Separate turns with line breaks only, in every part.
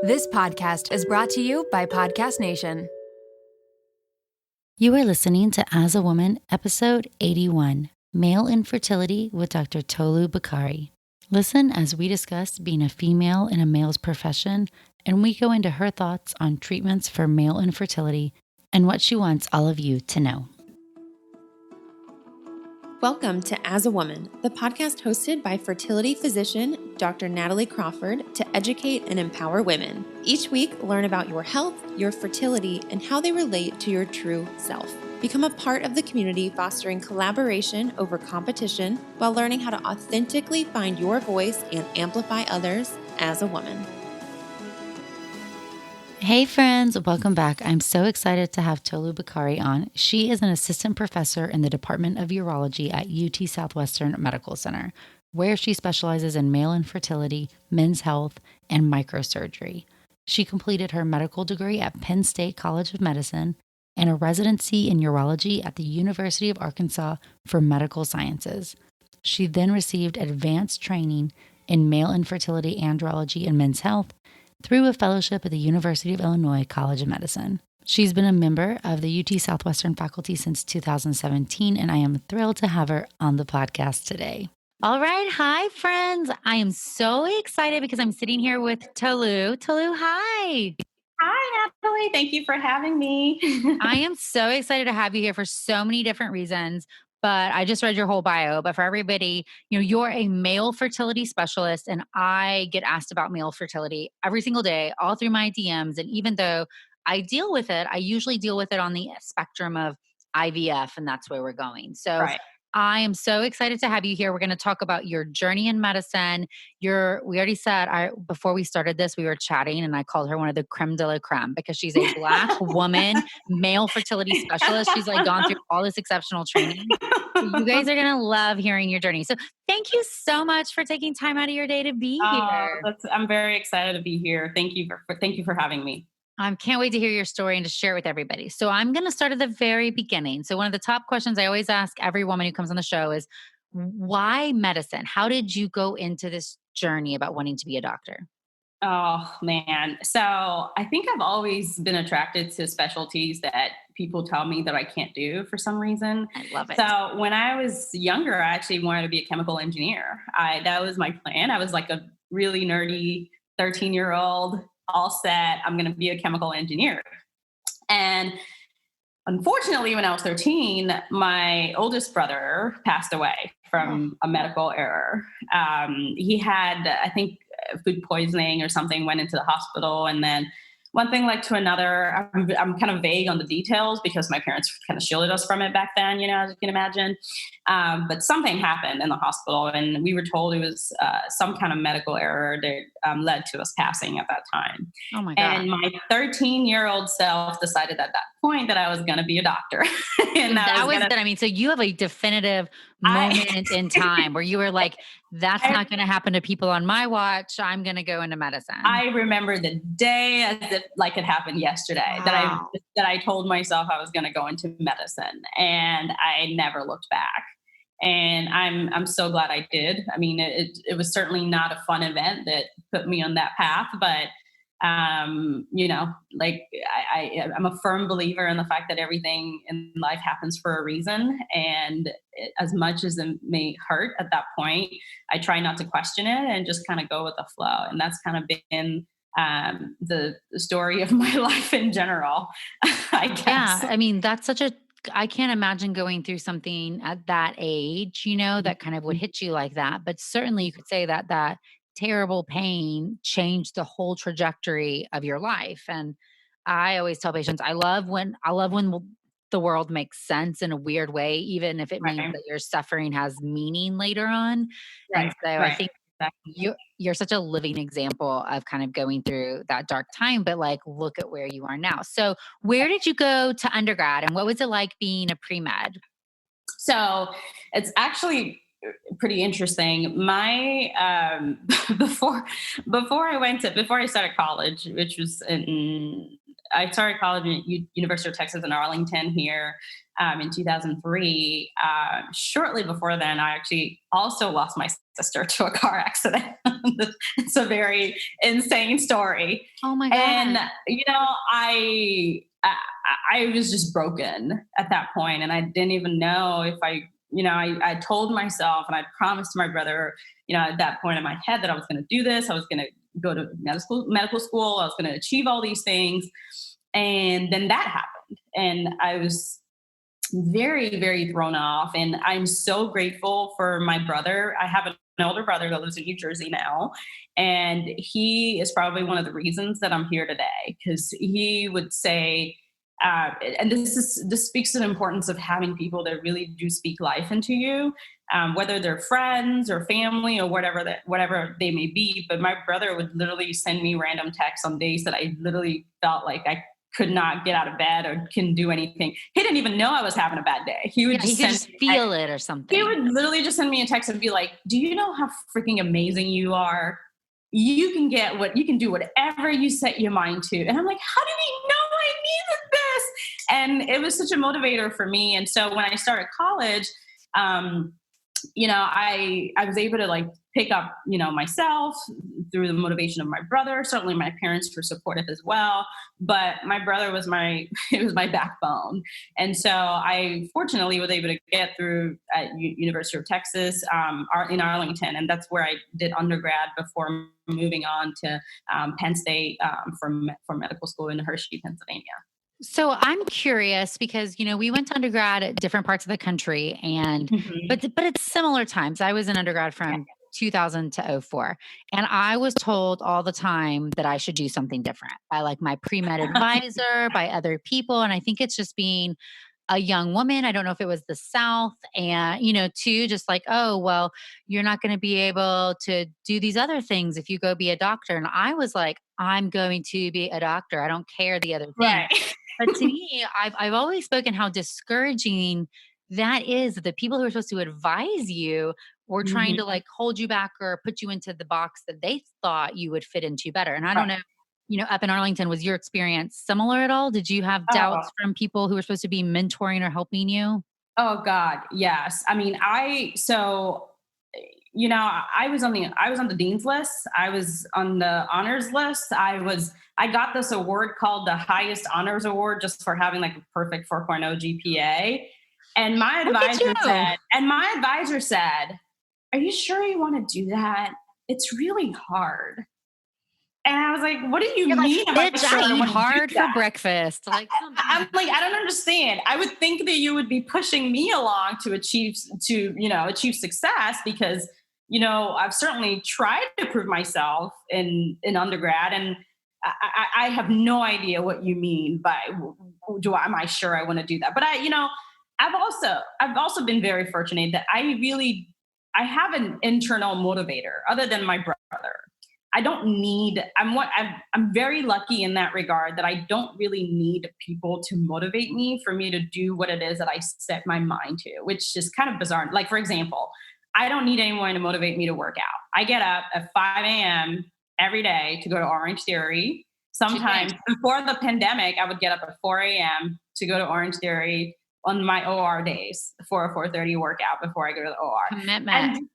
This podcast is brought to you by Podcast Nation.
You are listening to As a Woman, episode 81, Male Infertility with Dr. Tolu Bakare. Listen as we discuss being a female in a male's profession, and we go into her thoughts on treatments for male infertility and what she wants all of you to know.
Welcome to As a Woman, the podcast hosted by fertility physician Dr. Natalie Crawford to educate and empower women. Each week, learn about your health, your fertility, and how they relate to your true self. Become a part of the community fostering collaboration over competition while learning how to authentically find your voice and amplify others as a woman.
Hey friends, welcome back. I'm so excited to have Tolu Bakare on. She is an assistant professor in the Department of Urology at UT Southwestern Medical Center, where she specializes in male infertility, men's health, and microsurgery. She completed her medical degree at Penn State College of Medicine and a residency in urology at the University of Arkansas for Medical Sciences. She then received advanced training in male infertility, andrology, and men's health through a fellowship at the University of Illinois College of Medicine. She's been a member of the UT Southwestern faculty since 2017, and I am thrilled to have her on the podcast today. All right. Hi, friends. I am so excited because I'm sitting here with Tolu. Tolu, hi.
Hi, Natalie. Thank you for having me.
I am so excited to have you here for so many different reasons. But I just read your whole bio. But for everybody, you're a male fertility specialist, and I get asked about male fertility every single day, all through my DMs. And even though I deal with it, I usually deal with it on the spectrum of IVF, and that's where we're going. So
Right.
I am so excited to have you here. We're going to talk about your journey in medicine. We already said, before we started this, we were chatting, and I called her one of the creme de la creme because she's a Black woman, male fertility specialist. She's like gone through all this exceptional training. So you guys are going to love hearing your journey. So thank you so much for taking time out of your day to be here.
I'm very excited to be here. Thank you for having me.
I can't wait to hear your story and to share it with everybody. So I'm going to start at the very beginning. So one of the top questions I always ask every woman who comes on the show is, why medicine? How did you go into this journey about wanting to be a doctor?
Oh, man. So I think I've always been attracted to specialties that people tell me that I can't do for some reason.
I love it.
So when I was younger, I actually wanted to be a chemical engineer. That was my plan. I was like a really nerdy 13-year-old, all set. I'm going to be a chemical engineer. And unfortunately, when I was 13, my oldest brother passed away from a medical error. He had, I think, food poisoning or something, went into the hospital, and then one thing led to another. I'm kind of vague on the details because my parents kind of shielded us from it back then, as you can imagine. But something happened in the hospital, and we were told it was some kind of medical error that led to us passing at that time.
Oh my God.
And my 13-year-old self decided at that point that I was going to be a doctor. And
that was good. I mean, so you have a definitive moment in time where you were like, that's not going to happen to people on my watch. I'm going to go into medicine.
I remember the day as if like it happened yesterday.
Wow.
that I told myself I was going to go into medicine, and I never looked back. And I'm so glad I did. I mean, it was certainly not a fun event that put me on that path, but like I'm a firm believer in the fact that everything in life happens for a reason. And as much as it may hurt at that point, I try not to question it and just kind of go with the flow. And that's kind of been the story of my life in general, I guess.
Yeah. I mean, I can't imagine going through something at that age, that kind of would hit you like that. But certainly you could say that terrible pain changed the whole trajectory of your life. And I always tell patients, I love when the world makes sense in a weird way, even if it means
Right.
that your suffering has meaning later on.
Right.
And so I
Right.
think you're such a living example of kind of going through that dark time, but like, look at where you are now. So where did you go to undergrad, and what was it like being a pre-med?
So it's actually pretty interesting. My before I started college, which was I started college at University of Texas in Arlington here in 2003. Shortly before then, I actually also lost my sister to a car accident. It's a very insane story.
Oh my God.
And, I was just broken at that point, and I didn't even know if I told myself, and I promised my brother, at that point in my head, that I was going to do this. I was going to go to medical school. I was going to achieve all these things. And then that happened. And I was very, very thrown off. And I'm so grateful for my brother. I have an older brother that lives in New Jersey now. And he is probably one of the reasons that I'm here today, because he would say, and this speaks to the importance of having people that really do speak life into you, whether they're friends or family or whatever they may be. But my brother would literally send me random texts on days that I literally felt like I could not get out of bed or couldn't do anything. He didn't even know I was having a bad day. He would just
feel it or something.
He would literally just send me a text and be like, "Do you know how freaking amazing you are? You can do whatever you set your mind to." And I'm like, how did he know I needed this? And it was such a motivator for me. And so when I started college, I was able to pick up, myself through the motivation of my brother. Certainly my parents were supportive as well, but my brother was my backbone. And so I fortunately was able to get through at University of Texas in Arlington. And that's where I did undergrad before moving on to Penn State for medical school in Hershey, Pennsylvania.
So I'm curious because, we went to undergrad at different parts of the country but it's similar times. I was in undergrad from 2000 to 2004. And I was told all the time that I should do something different by my pre-med advisor, by other people. And I think it's just being a young woman. I don't know if it was the South and, too, just oh, well, you're not going to be able to do these other things if you go be a doctor. And I was like, I'm going to be a doctor. I don't care the other thing.
Right.
But to me, I've always spoken how discouraging that is, the people who are supposed to advise you or trying to hold you back or put you into the box that they thought you would fit into better. And I don't know, up in Arlington, was your experience similar at all? Did you have doubts from people who were supposed to be mentoring or helping you?
Oh God, yes. I mean, I was on the dean's list. I was on the honors list. I got this award called the highest honors award just for having a perfect 4.0 GPA. And my advisor said, "Are you sure you want to do that? It's really hard." And I was like, "What do you mean?"
Bitch, I eat hard for breakfast.
I'm like, I don't understand. I would think that you would be pushing me along to achieve success because, I've certainly tried to prove myself in undergrad, and I have no idea what you mean by am I sure I want to do that? But I've also been very fortunate that I have an internal motivator other than my brother. I'm very lucky in that regard that I don't really need people to motivate me for me to do what it is that I set my mind to, which is kind of bizarre. Like, for example, I don't need anyone to motivate me to work out. I get up at 5 a.m. every day to go to Orange Theory. Sometimes before the pandemic, I would get up at 4 a.m. to go to Orange Theory on my OR days for a 4:30 workout before I go to the OR.
Commitment.
And,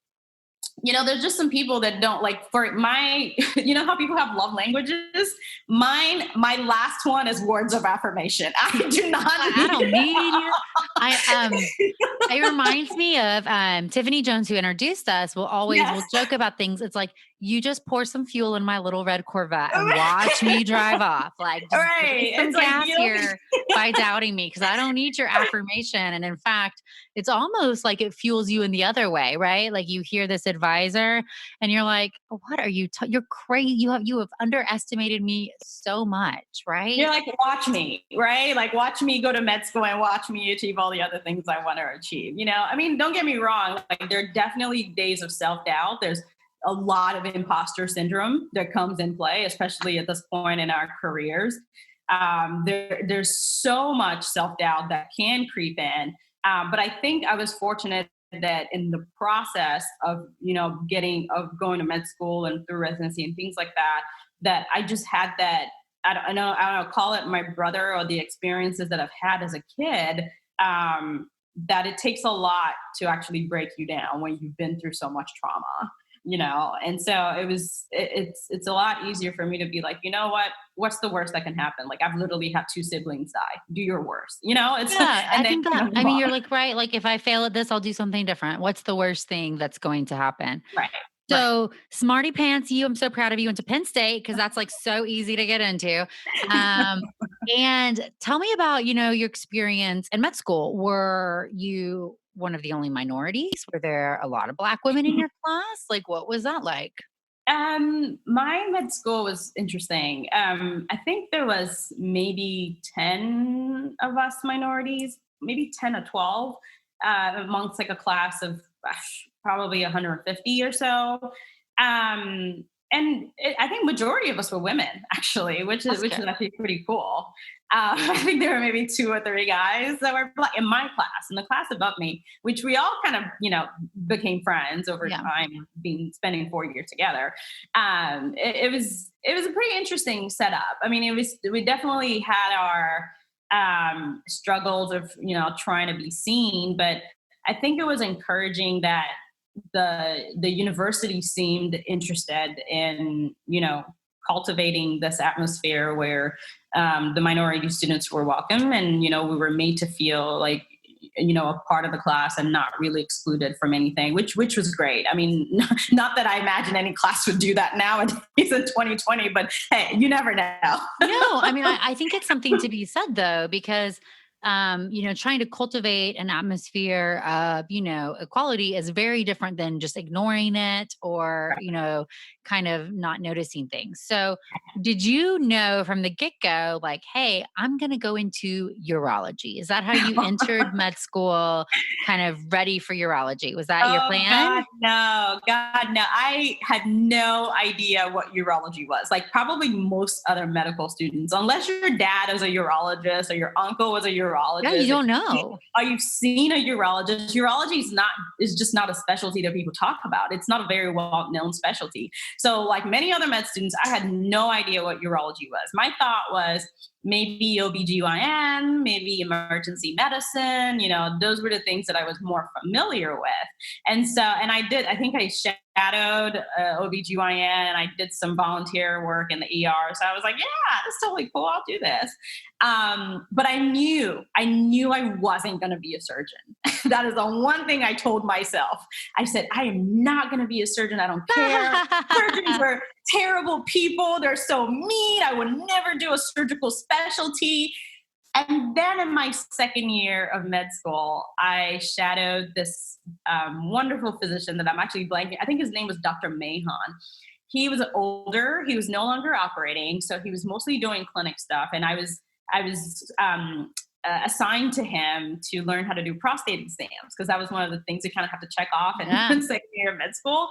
there's just some people that don't for my, how people have love languages. My last one is words of affirmation. I do not.
I don't need you. It reminds me of Tiffany Jones, who introduced us. We'll joke about things. It's like, you just pour some fuel in my little red Corvette and watch me drive off. Right. Some gas here by doubting me because I don't need your affirmation. And in fact, it's almost like it fuels you in the other way, right? Like you hear this advisor and you're like, what are you? You're crazy. You have underestimated me so much, right?
You're like, watch me, right? Like watch me go to med school and watch me achieve all the other things I want to achieve. I mean, don't get me wrong. There are definitely days of self-doubt. There's a lot of imposter syndrome that comes in play, especially at this point in our careers. There's so much self-doubt that can creep in. But I think I was fortunate that in the process of, going to med school and through residency and things like that I just had that, I don't know, call it my brother or the experiences that I've had as a kid, that it takes a lot to actually break you down when you've been through so much trauma, and so it's a lot easier for me to be like, what's the worst that can happen? Like, I've literally had 2 siblings die. Do your worst, it's
Yeah, I
and then
think that, I mean, you're like, right. Like if I fail at this, I'll do something different. What's the worst thing that's going to happen?
right, right.
So smarty pants, I'm so proud of you. Went to Penn State because that's like so easy to get into. Um, and tell me about, your experience in med school. Were you one of the only minorities? Were there a lot of Black women in your class? Like, what was that like?
My med school was interesting. I think there was maybe 10 of us minorities, maybe 10 or 12, amongst like a class of probably 150 or so. I think majority of us were women, actually, which is actually pretty cool. I think there were maybe 2 or 3 guys that were Black in my class, in the class above me, which we all kind of, became friends over time, spending 4 years together. It was a pretty interesting setup. I mean, we definitely had our struggles of, trying to be seen, but I think it was encouraging that the university seemed interested in, cultivating this atmosphere where the minority students were welcome, and, we were made to feel like, a part of the class and not really excluded from anything, which was great. I mean, not that I imagine any class would do that nowadays in 2020, but hey, you never know.
No, I mean, I think it's something to be said though, because trying to cultivate an atmosphere of, equality is very different than just ignoring it or, kind of not noticing things. So did you know from the get-go, like, hey, I'm going to go into urology? Is that how you entered med school, kind of ready for urology? Was that your plan?
God, no. I had no idea what urology was. Like probably most other medical students, unless your dad is a urologist or your uncle was a urologist.
Yeah, you don't know.
Or you've seen a urologist. Urology is just not a specialty that people talk about. It's not a very well-known specialty. So like many other med students, I had no idea what urology was. My thought was maybe OBGYN, maybe emergency medicine, those were the things that I was more familiar with. And so, I think I shadowed OBGYN and I did some volunteer work in the ER. So I was like, yeah, that's totally cool. I'll do this. But I knew I wasn't going to be a surgeon. That is the one thing I told myself. I said, I am not going to be a surgeon. I don't care. Surgeons are terrible people. They're so mean. I would never do a surgical specialty. And then in my second year of med school, I shadowed this wonderful physician that I'm actually blanking. I think his name was Dr. Mahon. He was older. He was no longer operating. So he was mostly doing clinic stuff. And I was assigned to him to learn how to do prostate exams, because that was one of the things you kind of have to check off in second year of med school.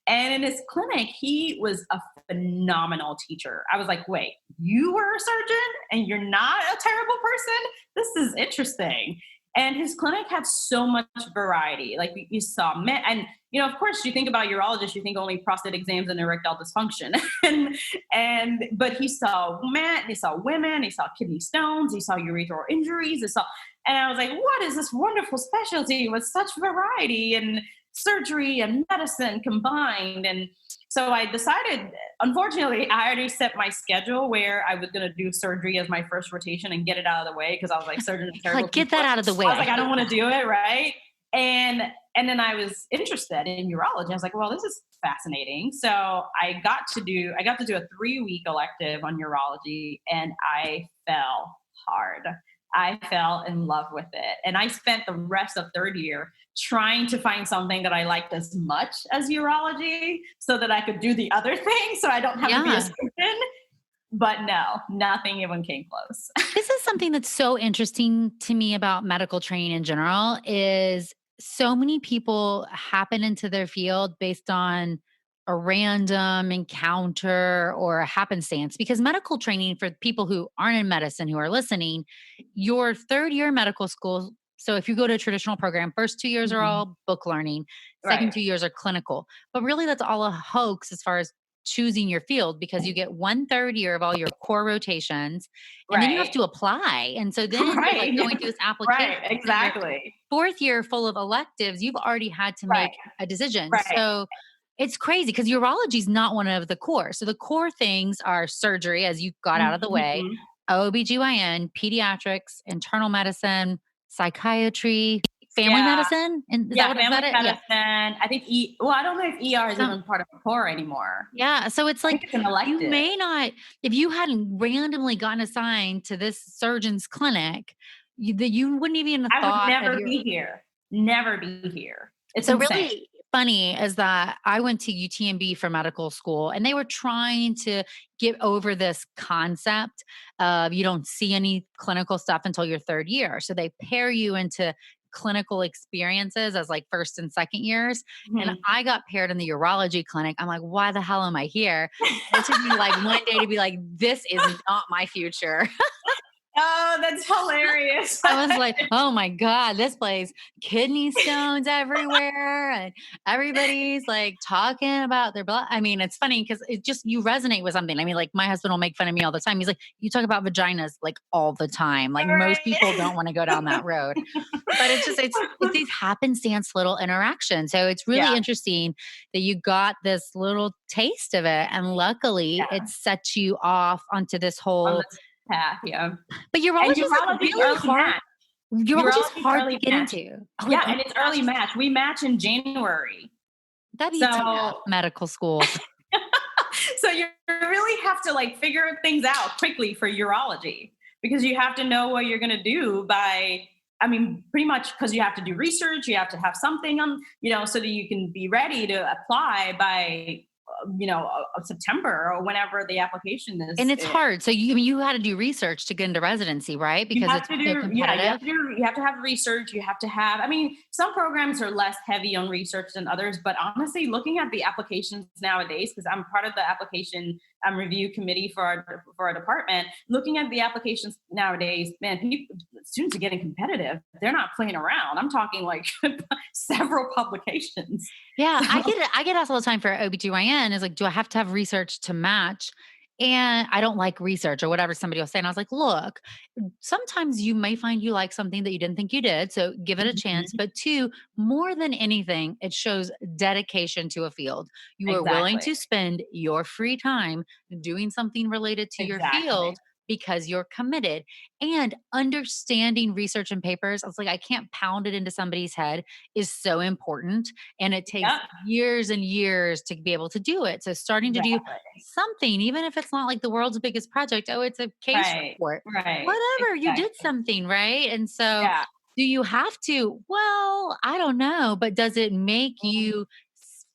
And in his clinic, he was a phenomenal teacher. I was like, wait, you were a surgeon and you're not a terrible person? This is interesting. And his clinic had so much variety. Like you saw men, and of course, you think about urologists, you think only prostate exams and erectile dysfunction. But he saw men, he saw women, he saw kidney stones, he saw urethral injuries, and I was like, what is this wonderful specialty with such variety and surgery and medicine combined? And so I decided, unfortunately, I already set my schedule where I was going to do surgery as my first rotation and get it out of the way, because I was like, surgeons are terrible.
Like, get that out of the way.
I was like, I don't want to do it, right? And then I was interested in urology. I was like, well, this is fascinating. So I got to do a 3-week elective on urology, and I fell hard. I fell in love with it. And I spent the rest of third year trying to find something that I liked as much as urology so that I could do the other thing, so I don't have to be a surgeon. But no, nothing even came close.
This is something that's so interesting to me about medical training in general, is so many people happen into their field based on a random encounter or a happenstance, because medical training, for people who aren't in medicine who are listening, your third year medical school. So if you go to a traditional program, first 2 years are all book learning, second 2 years are clinical, but really that's all a hoax as far as choosing your field because you get 1/3 year of all your core rotations and then you have to apply. And so then you're like going through this application.
Right, exactly.
Fourth year full of electives, you've already had to make a decision.
Right.
So it's crazy because urology is not one of the core. So the core things are surgery, as you got out of the way, OBGYN, pediatrics, internal medicine, psychiatry, family medicine. And
family medicine. Yeah. I think, I don't know if ER is even part of the core anymore.
Yeah. So it's like,
it's an elective.
You may not, if you hadn't randomly gotten assigned to this surgeon's clinic, you wouldn't even have thought.
I would never be here. Never be here. It's
so
insane.
Really funny is that I went to UTMB for medical school and they were trying to get over this concept of you don't see any clinical stuff until your third year. So they pair you into clinical experiences as like first and second years. And I got paired in the urology clinic. I'm like, why the hell am I here? It took me like one day to be like, this is not my future.
Oh, that's hilarious.
I was like, oh my God, this place, kidney stones everywhere. And everybody's like talking about their blood. I mean, it's funny because it just, you resonate with something. I mean, like my husband will make fun of me all the time. He's like, you talk about vaginas like all the time. Like most people don't want to go down that road, but it's these happenstance little interactions. So it's really interesting that you got this little taste of it. And luckily it set you off onto this whole
path,
but urology is like really hard. Urology is hard to get into.
And it's early match. We match in January.
That'd be tough. Medical school.
So you really have to like figure things out quickly for urology because you have to know what you're going to do by. I mean, pretty much because you have to do research. You have to have something on, so that you can be ready to apply by. September or whenever the application is.
And it's hard. So you had to do research to get into residency, right? Because it's so competitive.
You have to have research. You have to have, some programs are less heavy on research than others, but honestly, looking at the applications nowadays, because I'm part of the application review committee for our department, looking at the applications nowadays, man, students are getting competitive. They're not playing around. I'm talking like several publications.
Yeah, I get asked all the time for OBGYN is like, do I have to have research to match? And I don't like research or whatever somebody will say. And I was like, look, sometimes you may find you like something that you didn't think you did. So give it a chance. But two, more than anything, it shows dedication to a field. You are willing to spend your free time doing something related to your field because you're committed. And understanding research and papers, I was like, I can't pound it into somebody's head is so important. And it takes years and years to be able to do it. So starting to do something, even if it's not like the world's biggest project, it's a case report, whatever, you did something, right? And so do you have to? Well, I don't know, but does it make you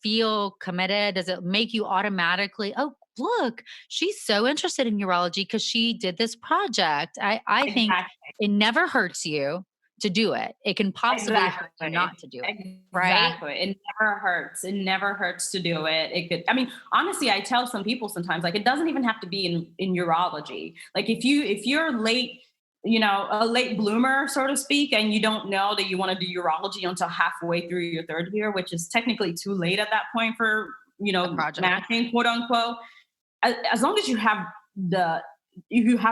feel committed? Does it make you automatically, look, she's so interested in urology because she did this project. I think it never hurts you to do it. It can possibly hurt you not to do it. Right?
Exactly. It never hurts. It never hurts to do it. It could, honestly, I tell some people sometimes, like, it doesn't even have to be in urology. Like if you're late, a late bloomer, so to speak, and you don't know that you want to do urology until halfway through your third year, which is technically too late at that point for, matching, quote unquote. As long as you have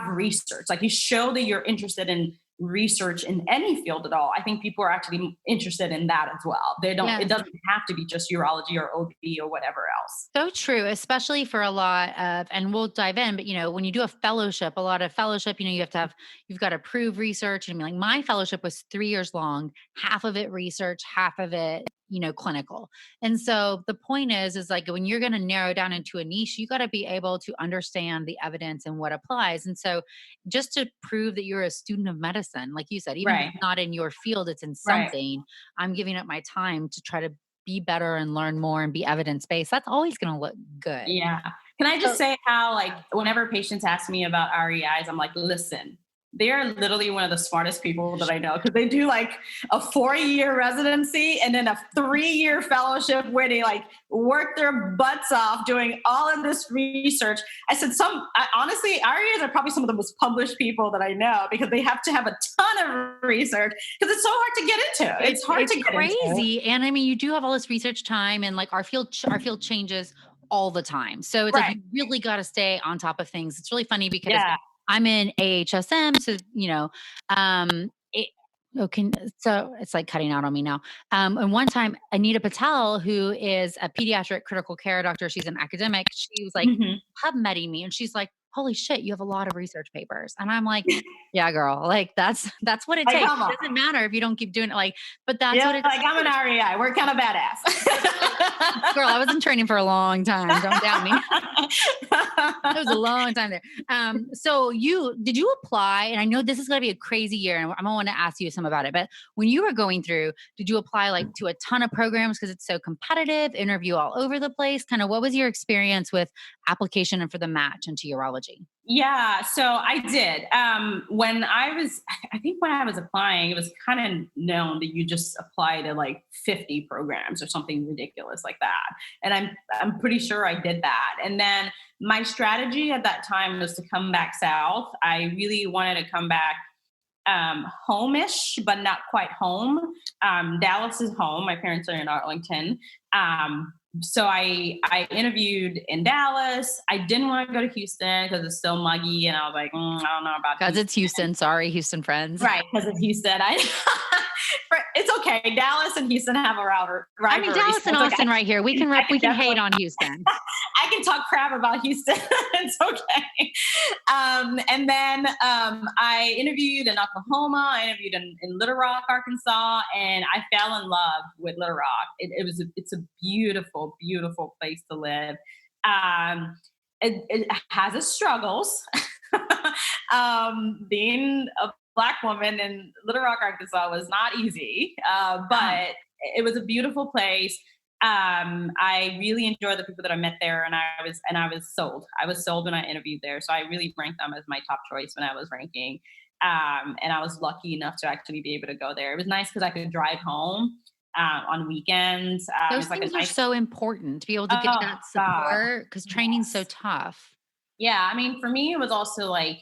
research, like you show that you're interested in research in any field at all, I think people are actually interested in that as well. It doesn't have to be just urology or OB or whatever else.
So true, especially for a lot of, and we'll dive in, but when you do a fellowship, a lot of fellowship, you've got to prove research. And like my fellowship was 3 years long, half of it research, half of it, clinical. And so the point is like when you're going to narrow down into a niche, you got to be able to understand the evidence and what applies. And so just to prove that you're a student of medicine, like you said, even if it's not in your field, it's in something, I'm giving up my time to try to be better and learn more and be evidence-based. That's always going to look good.
Yeah. Can I just say how, like, whenever patients ask me about REIs, I'm like, listen, they're literally one of the smartest people that I know because they do like a 4-year residency and then a 3-year fellowship where they like work their butts off doing all of this research. I said, honestly, REIs are probably some of the most published people that I know because they have to have a ton of research because it's so hard to get into. It's hard to get
crazy.
into.
And you do have all this research time and like our field changes all the time. So it's like, you really got to stay on top of things. It's really funny because I'm in AHSM. So, so it's like cutting out on me now. And one time Anita Patel, who is a pediatric critical care doctor, she's an academic. She was like PubMeding me and she's like, holy shit, you have a lot of research papers. And I'm like, yeah, girl, like that's what it takes. It doesn't matter if you don't keep doing it. Like, but that's what it's
like. I'm an REI. We're kind of badass.
Girl, I was in training for a long time. Don't doubt me. It was a long time there. So did you apply? And I know this is going to be a crazy year and I'm going to want to ask you some about it, but when you were going through, did you apply like to a ton of programs because it's so competitive, interview all over the place? Kind of what was your experience with application and for the match into urology?
Yeah, so I did. When I was applying, it was kind of known that you just apply to like 50 programs or something ridiculous like that. And I'm pretty sure I did that. And then my strategy at that time was to come back south. I really wanted to come back home-ish, but not quite home. Dallas is home. My parents are in Arlington. So I interviewed in Dallas. I didn't want to go to Houston because it's so muggy, and I was like, I don't know about
because it's Houston. Sorry, Houston friends.
Right, because it's Houston. It's okay. Dallas and Houston have a rivalry.
I mean, Dallas and Austin right here. We can hate on Houston.
I can talk crap about Houston. It's okay. And then I interviewed in Oklahoma. I interviewed in Little Rock, Arkansas, and I fell in love with Little Rock. It's a beautiful, beautiful place to live. It has its struggles. Being a Black woman in Little Rock, Arkansas was not easy, but it was a beautiful place. I really enjoyed the people that I met there, and I was sold. I was sold when I interviewed there, so I really ranked them as my top choice when I was ranking. And I was lucky enough to actually be able to go there. It was nice because I could drive home on weekends.
Those things are so important to be able to get that support because training's so tough.
Yeah, I mean, for me, it was also like,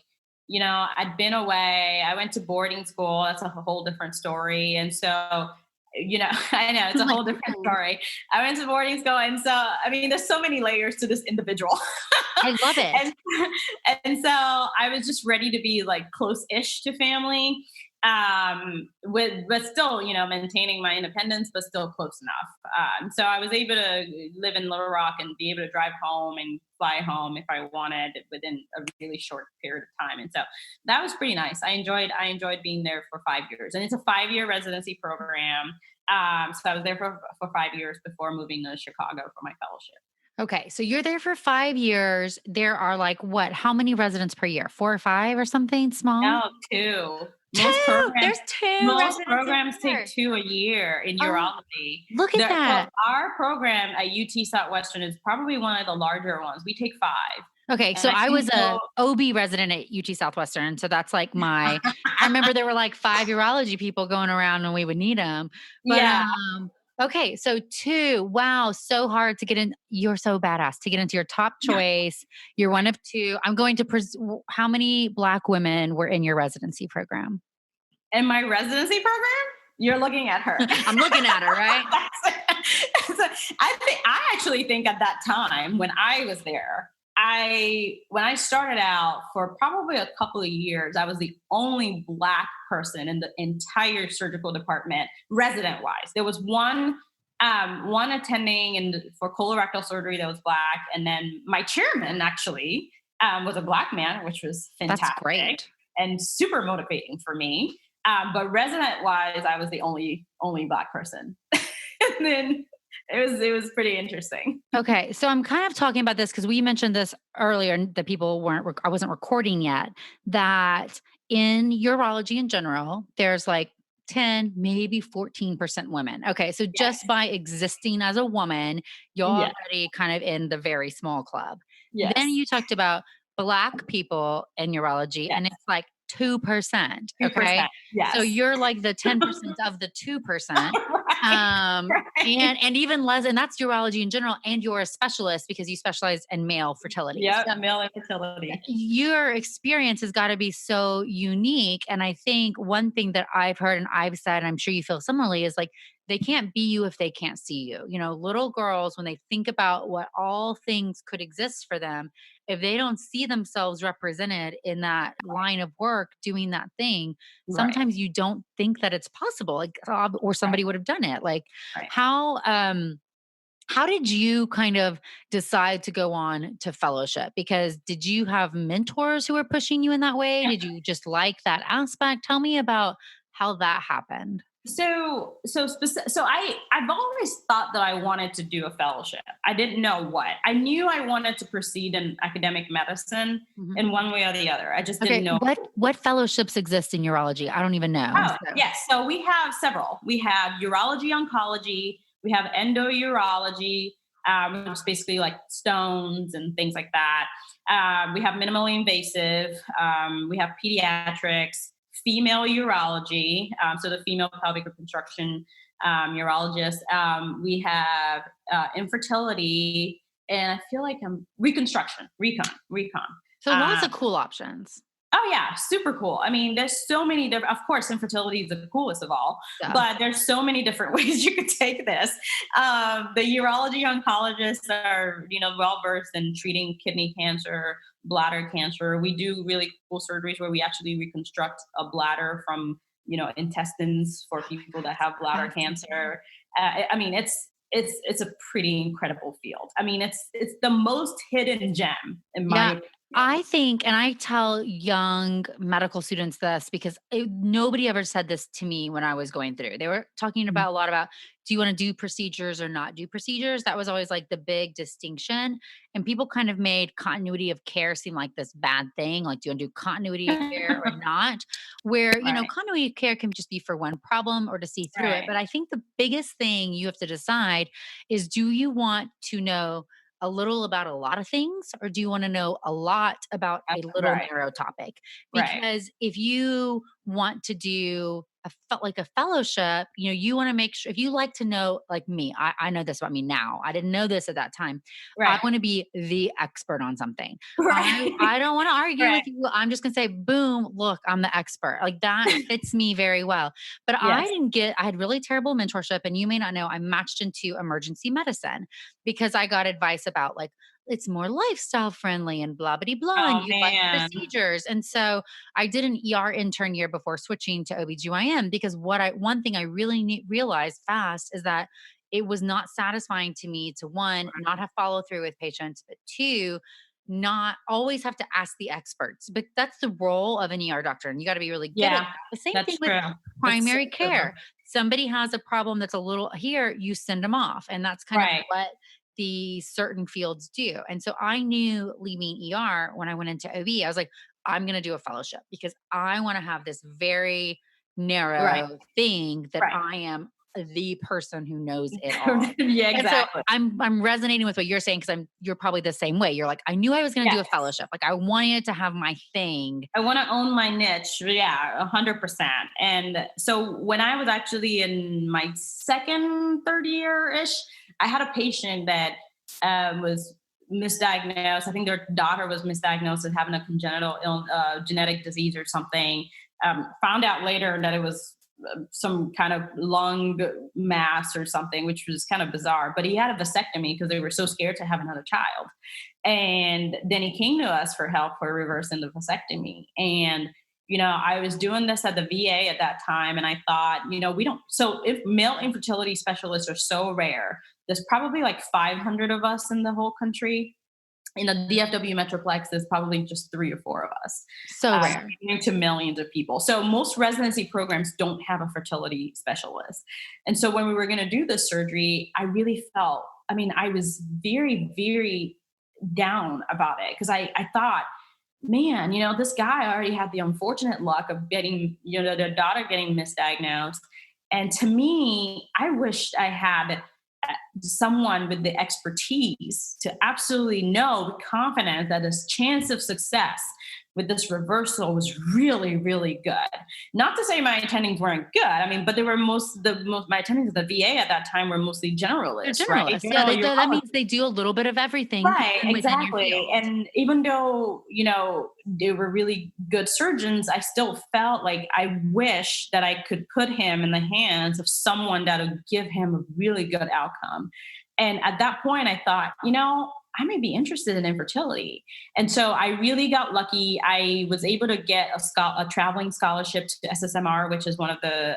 I'd been away. I went to boarding school. That's a whole different story. And so, I know it's a whole different story. I went to boarding school. And so, I mean, there's so many layers to this individual.
I love it.
And so I was just ready to be like close-ish to family. But still, maintaining my independence, but still close enough. So I was able to live in Little Rock and be able to drive home and fly home if I wanted within a really short period of time. And so that was pretty nice. I enjoyed being there for 5 years, and it's a 5-year residency program. So I was there for 5 years before moving to Chicago for my fellowship.
Okay. So you're there for 5 years. There are like how many residents per year? 4 or 5 or something small?
No, 2.
There's 2.
Most programs take 2 a year in urology.
Look at that.
So our program at UT Southwestern is probably one of the larger ones. We take 5.
Okay. So I was a OB resident at UT Southwestern. So that's like I remember there were like 5 urology people going around when we would need them. But,
yeah.
Okay. So 2, wow. So hard to get in. You're so badass to get into your top choice. You're one of 2. I'm going to how many Black women were in your residency program?
In my residency program? You're looking at her.
I'm looking at her, right?
I actually think at that time when I was there, when I started out for probably a couple of years, I was the only Black person in the entire surgical department, resident-wise. There was one attending for colorectal surgery that was Black, and then my chairman actually was a Black man, which was fantastic.
That's great
and super motivating for me. But resident-wise, I was the only Black person, and then it was pretty interesting.
Okay. So I'm kind of talking about this because we mentioned this earlier that people I wasn't recording yet, that in urology in general, there's like 10, maybe 14% women. Okay. So just by existing as a woman, you're already kind of in the very small club.
Yes.
Then you talked about Black people in urology, and it's like 2%.
2%,
Okay.
yes.
So you're like the 10% of the 2%.
Right.
And even less, and that's urology in general. And you're a specialist because you specialize in male fertility.
Yeah,
So
male infertility.
your experience has got to be so unique. And I think one thing that I've heard and I've said, and I'm sure you feel similarly, is like they can't be you if they can't see you. You know, little girls, when they think about what all things could exist for them, if they don't see themselves represented in that line of work doing that thing,
Right.
sometimes you don't think that it's possible, like, or
Right.
somebody would have done it. Like,
Right.
how did you kind of decide to go on to fellowship? Because did you have mentors who were pushing you in that way? Did you just like that aspect? Tell me about how that happened.
I've always thought that I wanted to do a fellowship. I didn't know what. I knew I wanted to proceed in academic medicine
Mhm.
in one way or the other. I just didn't
Okay,
know.
what fellowships exist in urology? I don't even know.
Oh,
So
yes. So we have several. We have urology oncology, we have endourology, which is basically like stones and things like that. We have minimally invasive, we have pediatrics, female urology, so the female pelvic reconstruction urologist. We have infertility, and I feel like I'm recon.
so lots
Um,
of cool options.
Oh yeah, super cool. I mean, there's so many different. Of course, infertility is the coolest of all,
Yeah.
but there's so many different ways you could take this. The urology oncologists are, well versed in treating kidney cancer, bladder cancer. We do really cool surgeries where we actually reconstruct a bladder from, intestines for people that have bladder
That's insane.
cancer. I mean, it's a pretty incredible field. I mean, it's the most hidden gem in my
Yeah.
opinion.
I think, and I tell young medical students this because nobody ever said this to me when I was going through. They were talking about a lot about, do you want to do procedures or not do procedures? That was always like the big distinction. And people kind of made continuity of care seem like this bad thing. Like, do you want to do continuity of care or not? Where,
Right.
continuity of care can just be for one problem or to see through it.
Right.
But I think the biggest thing you have to decide is, do you want to know a little about a lot of things, or do you want to know a lot about a little
Right.
narrow topic?
Right.
Because if you want to do like a fellowship, you want to make sure, if you like to know, like me, I know this about me now. I didn't know this at that time. I
Right.
want to be the expert on something.
Right.
I don't want to argue
Right.
with you. I'm just going to say, boom, look, I'm the expert. Like, that fits me very well. But
Yes.
I had really terrible mentorship. And you may not know, I matched into emergency medicine because I got advice about, like, it's more lifestyle friendly and blah, blah, blah. And
Oh
you like
man.
procedures. And so I did an ER intern year before switching to OBGYN because one thing I really realized fast is that it was not satisfying to me to, one, not have follow through with patients, but two, not always have to ask the experts. But that's the role of an ER doctor, and you got to be really good at
Yeah,
that. The same thing
that's
with
true. That's so
primary
true.
care. Somebody has a problem that's a little here, you send them off. And that's kind of
Right.
what the certain fields do. And so I knew leaving ER when I went into OB, I was like, I'm going to do a fellowship because I want to have this very
Right.
narrow thing that
Right.
I am the person who knows it all.
Yeah,
And so
exactly.
I'm resonating with what you're saying because you're probably the same way. You're like, I knew I was going to do a
Yes.
fellowship. Like, I wanted to have my thing.
I want to own my niche. Yeah, 100%. And so when I was actually in my third year-ish, I had a patient that was misdiagnosed. I think their daughter was misdiagnosed as having a congenital genetic disease or something. Found out later that it was some kind of lung mass or something, which was kind of bizarre. But he had a vasectomy because they were so scared to have another child. And then he came to us for help for reversing the vasectomy. And, I was doing this at the VA at that time. And I thought, if male infertility specialists are so rare, there's probably like 500 of us in the whole country. In the DFW Metroplex, there's probably just 3 or 4 of us.
So rare.
To millions of people. So most residency programs don't have a fertility specialist. And so when we were going to do this surgery, I really felt, I was very, very down about it because I thought, man, this guy already had the unfortunate luck of getting, their daughter getting misdiagnosed. And to me, I wished I had someone with the expertise to absolutely know with confidence that this chance of success with this reversal was really, really good. Not to say my attendings weren't good. I mean, but they were my attendings at the VA at that time were mostly
They're
generalists, right?
generalists. Yeah, that means they do a little bit of everything
Right,
even within your
exactly.
field.
And even though, they were really good surgeons, I still felt like I wish that I could put him in the hands of someone that would give him a really good outcome. And at that point, I thought, I may be interested in infertility. And so I really got lucky. I was able to get a traveling scholarship to SSMR, which is one of the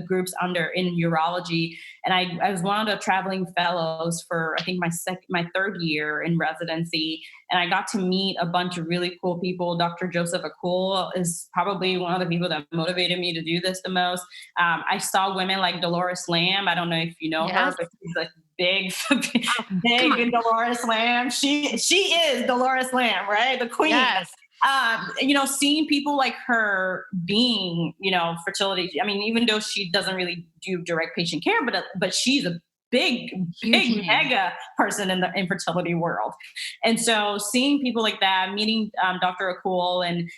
groups in urology. And I was one of the traveling fellows for, I think, my third year in residency. And I got to meet a bunch of really cool people. Dr. Joseph Akul is probably one of the people that motivated me to do this the most. I saw women like Dolores Lamb. I don't know if you know her, but she's like big, big Dolores Lamb. She is Dolores Lamb, right? The queen.
Yes.
Seeing people like her being, fertility. I mean, even though she doesn't really do direct patient care, but she's a big mega person in the infertility world. And so seeing people like that, meeting Dr. Akul and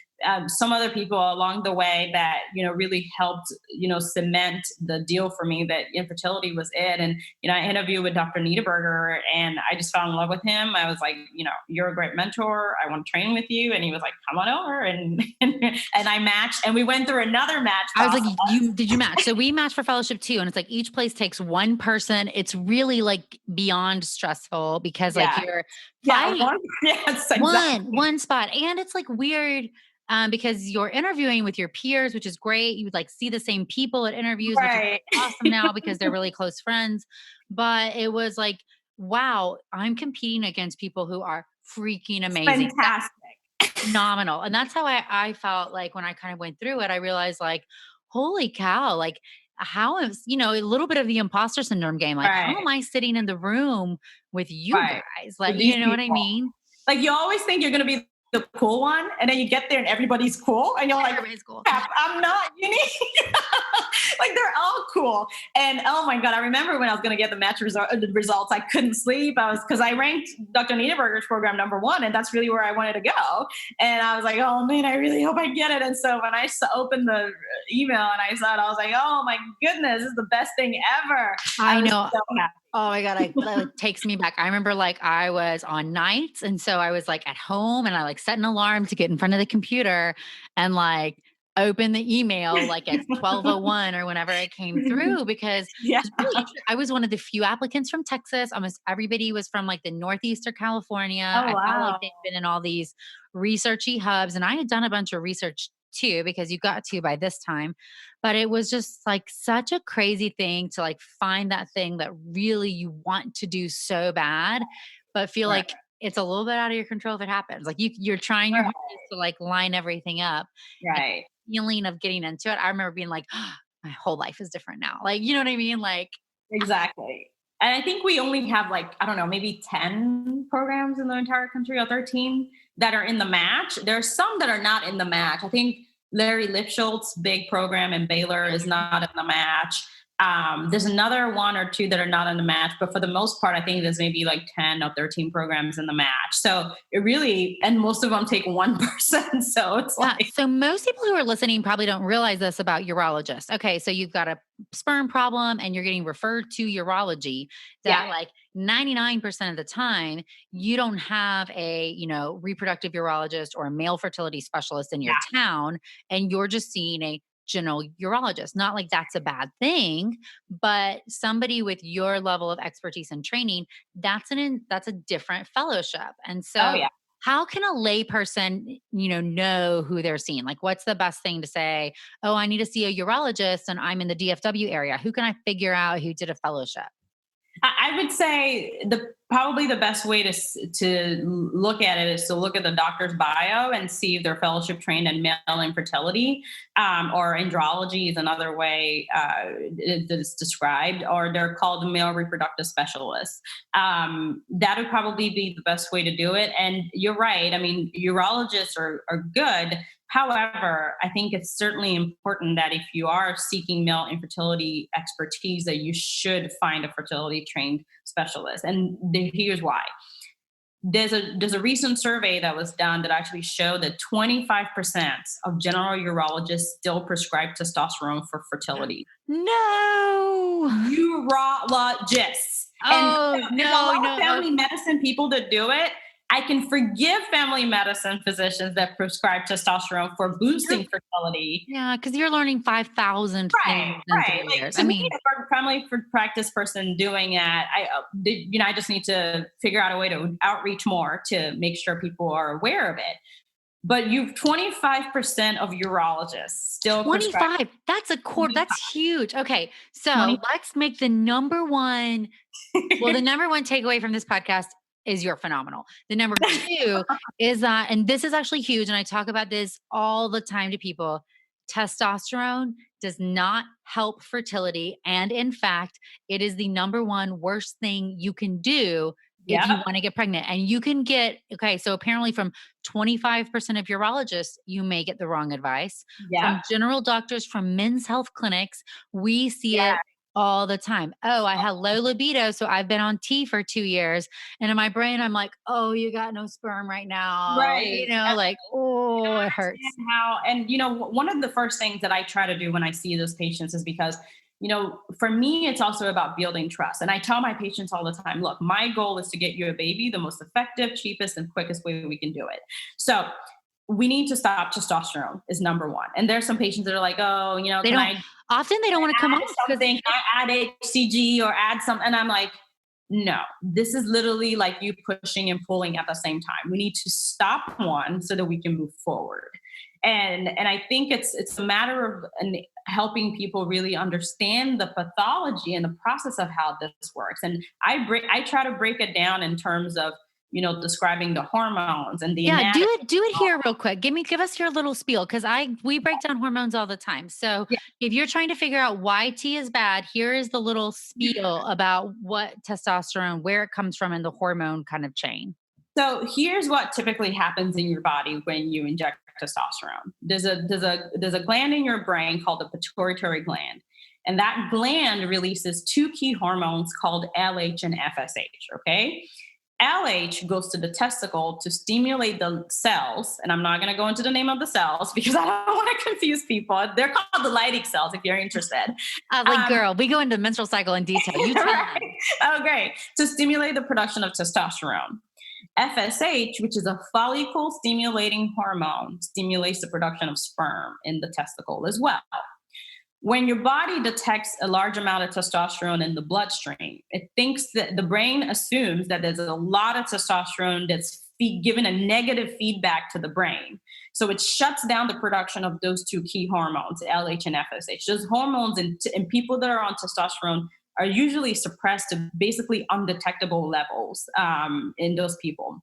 some other people along the way that, really helped, cement the deal for me that infertility was it. And, I interviewed with Dr. Niederberger and I just fell in love with him. I was like, you're a great mentor. I want to train with you. And he was like, come on over. And I matched and we went through another match process.
I was like, did you match? So we matched for fellowship too. And it's like each place takes one person. It's really like beyond stressful because you're one spot. And it's like weird. Because you're interviewing with your peers, which is great. You would like see the same people at interviews,
right.
Which is awesome now because they're really close friends. But it was like, wow, I'm competing against people who are freaking amazing.
Fantastic.
Phenomenal. And that's how I felt like when I kind of went through it, I realized like, holy cow, like how is, a little bit of the imposter syndrome game. Like, how am I sitting in the room with you guys? Like, you know what I mean?
Like you always think you're going to be the cool one, and then you get there and everybody's cool, and you're like,
everybody's cool.
I'm not unique. Like they're all cool. And oh my God, I remember when I was going to get the match results, I couldn't sleep. Because I ranked Dr. Niederberger's program #1, and that's really where I wanted to go. And I was like, oh man, I really hope I get it. And so when I opened the email and I saw it, I was like, oh my goodness, this is the best thing ever.
I know. So oh my God, it takes me back. I remember like I was on nights. And so I was like at home and I like set an alarm to get in front of the computer and like open the email like at 12:01 or whenever it came through because I was one of the few applicants from Texas. Almost everybody was from like the Northeast or California.
Oh, wow.
I felt like they'd been in all these researchy hubs and I had done a bunch of research too, because you got to by this time, but it was just like such a crazy thing to like find that thing that really you want to do so bad, but feel like it's a little bit out of your control if it happens. Like you're trying your hardest to like line everything up.
Right.
Feeling of getting into it. I remember being like, oh, my whole life is different now. Like, you know what I mean? Like
exactly. And I think we only have like, I don't know, maybe 10 programs in the entire country or 13 that are in the match. There's some that are not in the match. I think Larry Lipschultz's big program in Baylor is not in the match. There's another 1 or 2 that are not in the match, but for the most part, I think there's maybe like 10 or 13 programs in the match. So it really, and most of them take one person. So it's like.
So most people who are listening probably don't realize this about urologists. Okay. So you've got a sperm problem and you're getting referred to urology that like 99% of the time you don't have a, reproductive urologist or a male fertility specialist in your town. And you're just seeing a general urologist. Not like that's a bad thing, but somebody with your level of expertise and training, that's a different fellowship. And so how can a layperson, know who they're seeing? Like what's the best thing to say? Oh, I need to see a urologist and I'm in the DFW area. Who can I figure out who did a fellowship?
I would say probably the best way to look at it is to look at the doctor's bio and see if they're fellowship trained in male infertility, or andrology is another way that it's described, or they're called male reproductive specialists. That would probably be the best way to do it. And you're right. I mean, urologists are good, However, I think it's certainly important that if you are seeking male infertility expertise, that you should find a fertility trained specialist. And here's why. There's a recent survey that was done that actually showed that 25% of general urologists still prescribe testosterone for fertility.
No.
Urologists.
Oh,
and there's a lot of family medicine people that do it. I can forgive family medicine physicians that prescribe testosterone for boosting fertility.
Yeah, because you're learning 5,000 things in 3 years.
To me, as a family practice person doing it, I just need to figure out a way to outreach more to make sure people are aware of it. But you've 25% of urologists still
25. That's a quarter. That's huge. Okay, so let's make the number one. Well, the number one takeaway from this podcast is you're phenomenal. The number two is that, and this is actually huge, and I talk about this all the time to people, testosterone does not help fertility. And in fact, it is the number one worst thing you can do if you want to get pregnant. And you can get, so apparently from 25% of urologists, you may get the wrong advice. From general doctors, from men's health clinics, we see it all the time. Oh, I had low libido, so I've been on T for 2 years. And in my brain, I'm like, oh, you got no sperm right now.
Right.
It hurts.
One of the first things that I try to do when I see those patients is because, for me, it's also about building trust. And I tell my patients all the time, look, my goal is to get you a baby the most effective, cheapest, and quickest way we can do it. So we need to stop testosterone is number one. And there's some patients that are like, oh,
often they don't want to come on
something. Can I add HCG or add something? And I'm like, no, this is literally like you pushing and pulling at the same time. We need to stop one so that we can move forward. And I think it's a matter of helping people really understand the pathology and the process of how this works. And I try to break it down in terms of, describing the hormones and the anatomy.
Do it here real quick. Give us your little spiel, because we break down hormones all the time. So if you're trying to figure out why T is bad, here is the little spiel about what testosterone, where it comes from in the hormone kind of chain.
So here's what typically happens in your body when you inject testosterone. There's a gland in your brain called the pituitary gland. And that gland releases two key hormones called LH and FSH, okay? LH goes to the testicle to stimulate the cells. And I'm not going to go into the name of the cells because I don't want to confuse people. They're called the Leydig cells if you're interested.
Girl, we go into menstrual cycle in detail. You tell them.
Oh, great. To stimulate the production of testosterone. FSH, which is a follicle stimulating hormone, stimulates the production of sperm in the testicle as well. When your body detects a large amount of testosterone in the bloodstream, it thinks that the brain assumes that there's a lot of testosterone that's given a negative feedback to the brain. So it shuts down the production of those two key hormones, LH and FSH. Those hormones in people that are on testosterone are usually suppressed to basically undetectable levels in those people.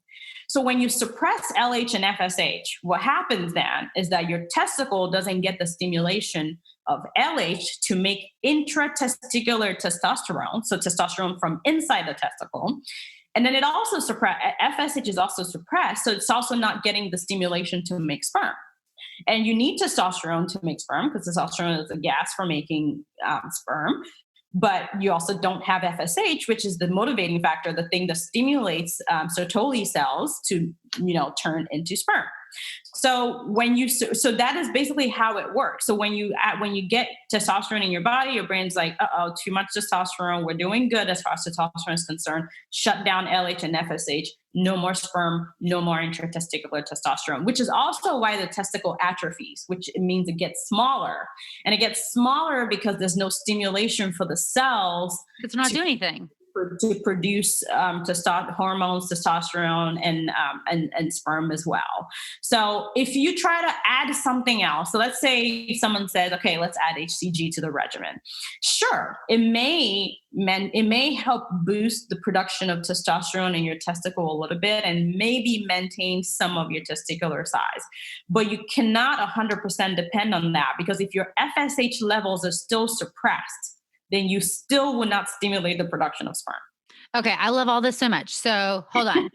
So when you suppress LH and FSH, what happens then is that your testicle doesn't get the stimulation of LH to make intratesticular testosterone, so testosterone from inside the testicle. And then it also FSH is also suppressed, so it's also not getting the stimulation to make sperm. And you need testosterone to make sperm because testosterone is a gas for making sperm. But you also don't have FSH, which is the motivating factor, the thing that stimulates Sertoli cells to, turn into sperm. So so that is basically how it works. So when you get testosterone in your body, your brain's like, too much testosterone. We're doing good as far as testosterone is concerned. Shut down LH and FSH. No more sperm, no more intratesticular testosterone, which is also why the testicle atrophies, which means it gets smaller. And it gets smaller because there's no stimulation for the cells.
It's not doing anything.
To produce hormones, testosterone, and sperm as well. So if you try to add something else, so let's say someone says, okay, let's add HCG to the regimen. Sure, it may help boost the production of testosterone in your testicle a little bit and maybe maintain some of your testicular size. But you cannot 100% depend on that, because if your FSH levels are still suppressed, then you still will not stimulate the production of sperm.
Okay, I love all this so much. So hold on.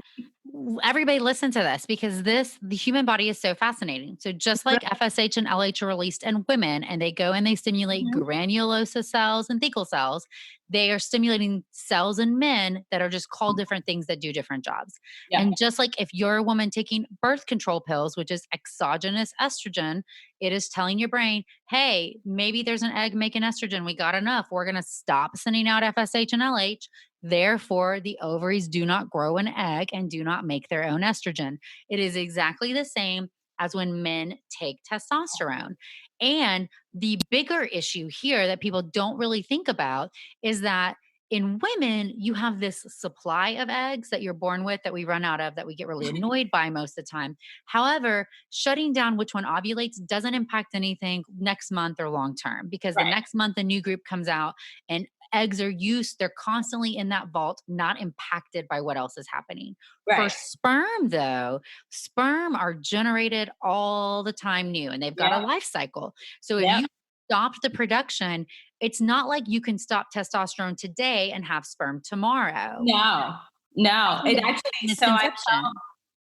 everybody listen to this, because the human body is so fascinating. So just like FSH and LH are released in women and they go and they stimulate
Mhm.
granulosa cells and thecal cells, they are stimulating cells in men that are just called different things that do different jobs.
Yeah.
And just like if you're a woman taking birth control pills, which is exogenous estrogen, it is telling your brain, hey, maybe there's an egg making estrogen. We got enough. We're going to stop sending out FSH and LH. Therefore, the ovaries do not grow an egg and do not make their own estrogen. It is exactly the same as when men take testosterone. And the bigger issue here that people don't really think about is that in women, you have this supply of eggs that you're born with that we run out of, that we get really annoyed by most of the time. However, shutting down which one ovulates doesn't impact anything next month or long term, because the next month a new group comes out and eggs are used. They're constantly in that vault, not impacted by what else is happening. For
Right.
sperm, though, sperm are generated all the time new, and they've got a life cycle. So if you stop the production, it's not like you can stop testosterone today and have sperm tomorrow.
No, no. It actually, so
Misconception.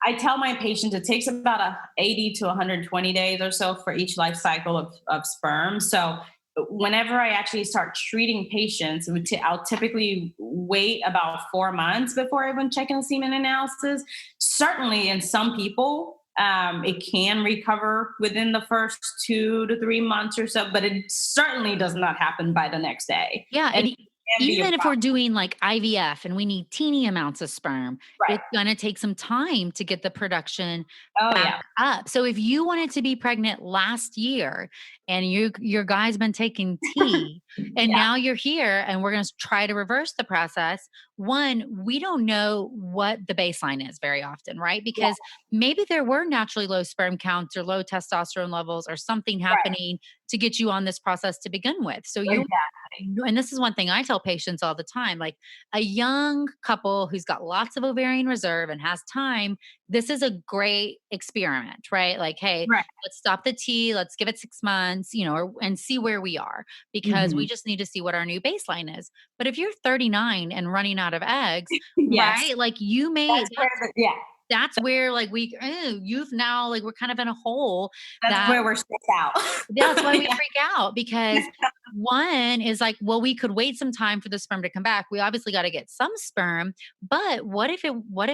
I tell my patients it takes about 80 to 120 days or so for each life cycle of sperm. So whenever I actually start treating patients, I'll typically wait about 4 months before even checking a semen analysis. Certainly in some people, it can recover within the first 2 to 3 months or so, but it certainly does not happen by the next day.
Yeah,
And
and
it can be a
even if we're
problem.
doing like IVF and we need teeny amounts of sperm,
Right.
it's gonna take some time to get the production
Oh,
back
yeah.
up. So if you wanted to be pregnant last year and your guy's been taking tea and
Yeah.
now you're here and we're gonna try to reverse the process, one, we don't know what the baseline is very often, right?
Yeah.
Because maybe there were naturally low sperm counts or low testosterone levels or something
Right.
happening to get you on this process to begin with. So you
Exactly.
and this is one thing I tell patients all the time, like a young couple who's got lots of ovarian reserve and has time, this is a great experiment, right? Like, hey,
Right.
let's stop the tea, let's give it 6 months, and see where we are, because we
Mhm.
just need to see what our new baseline is. But if you're 39 and running out of eggs,
Yes.
right? Like you may
That's where yeah.
that's where like you've now like we're kind of in a hole
That's
that
where we're stressed out.
that's why we
Yeah.
freak out, because one is like, well, we could wait some time for the sperm to come back. We obviously got to get some sperm, but what if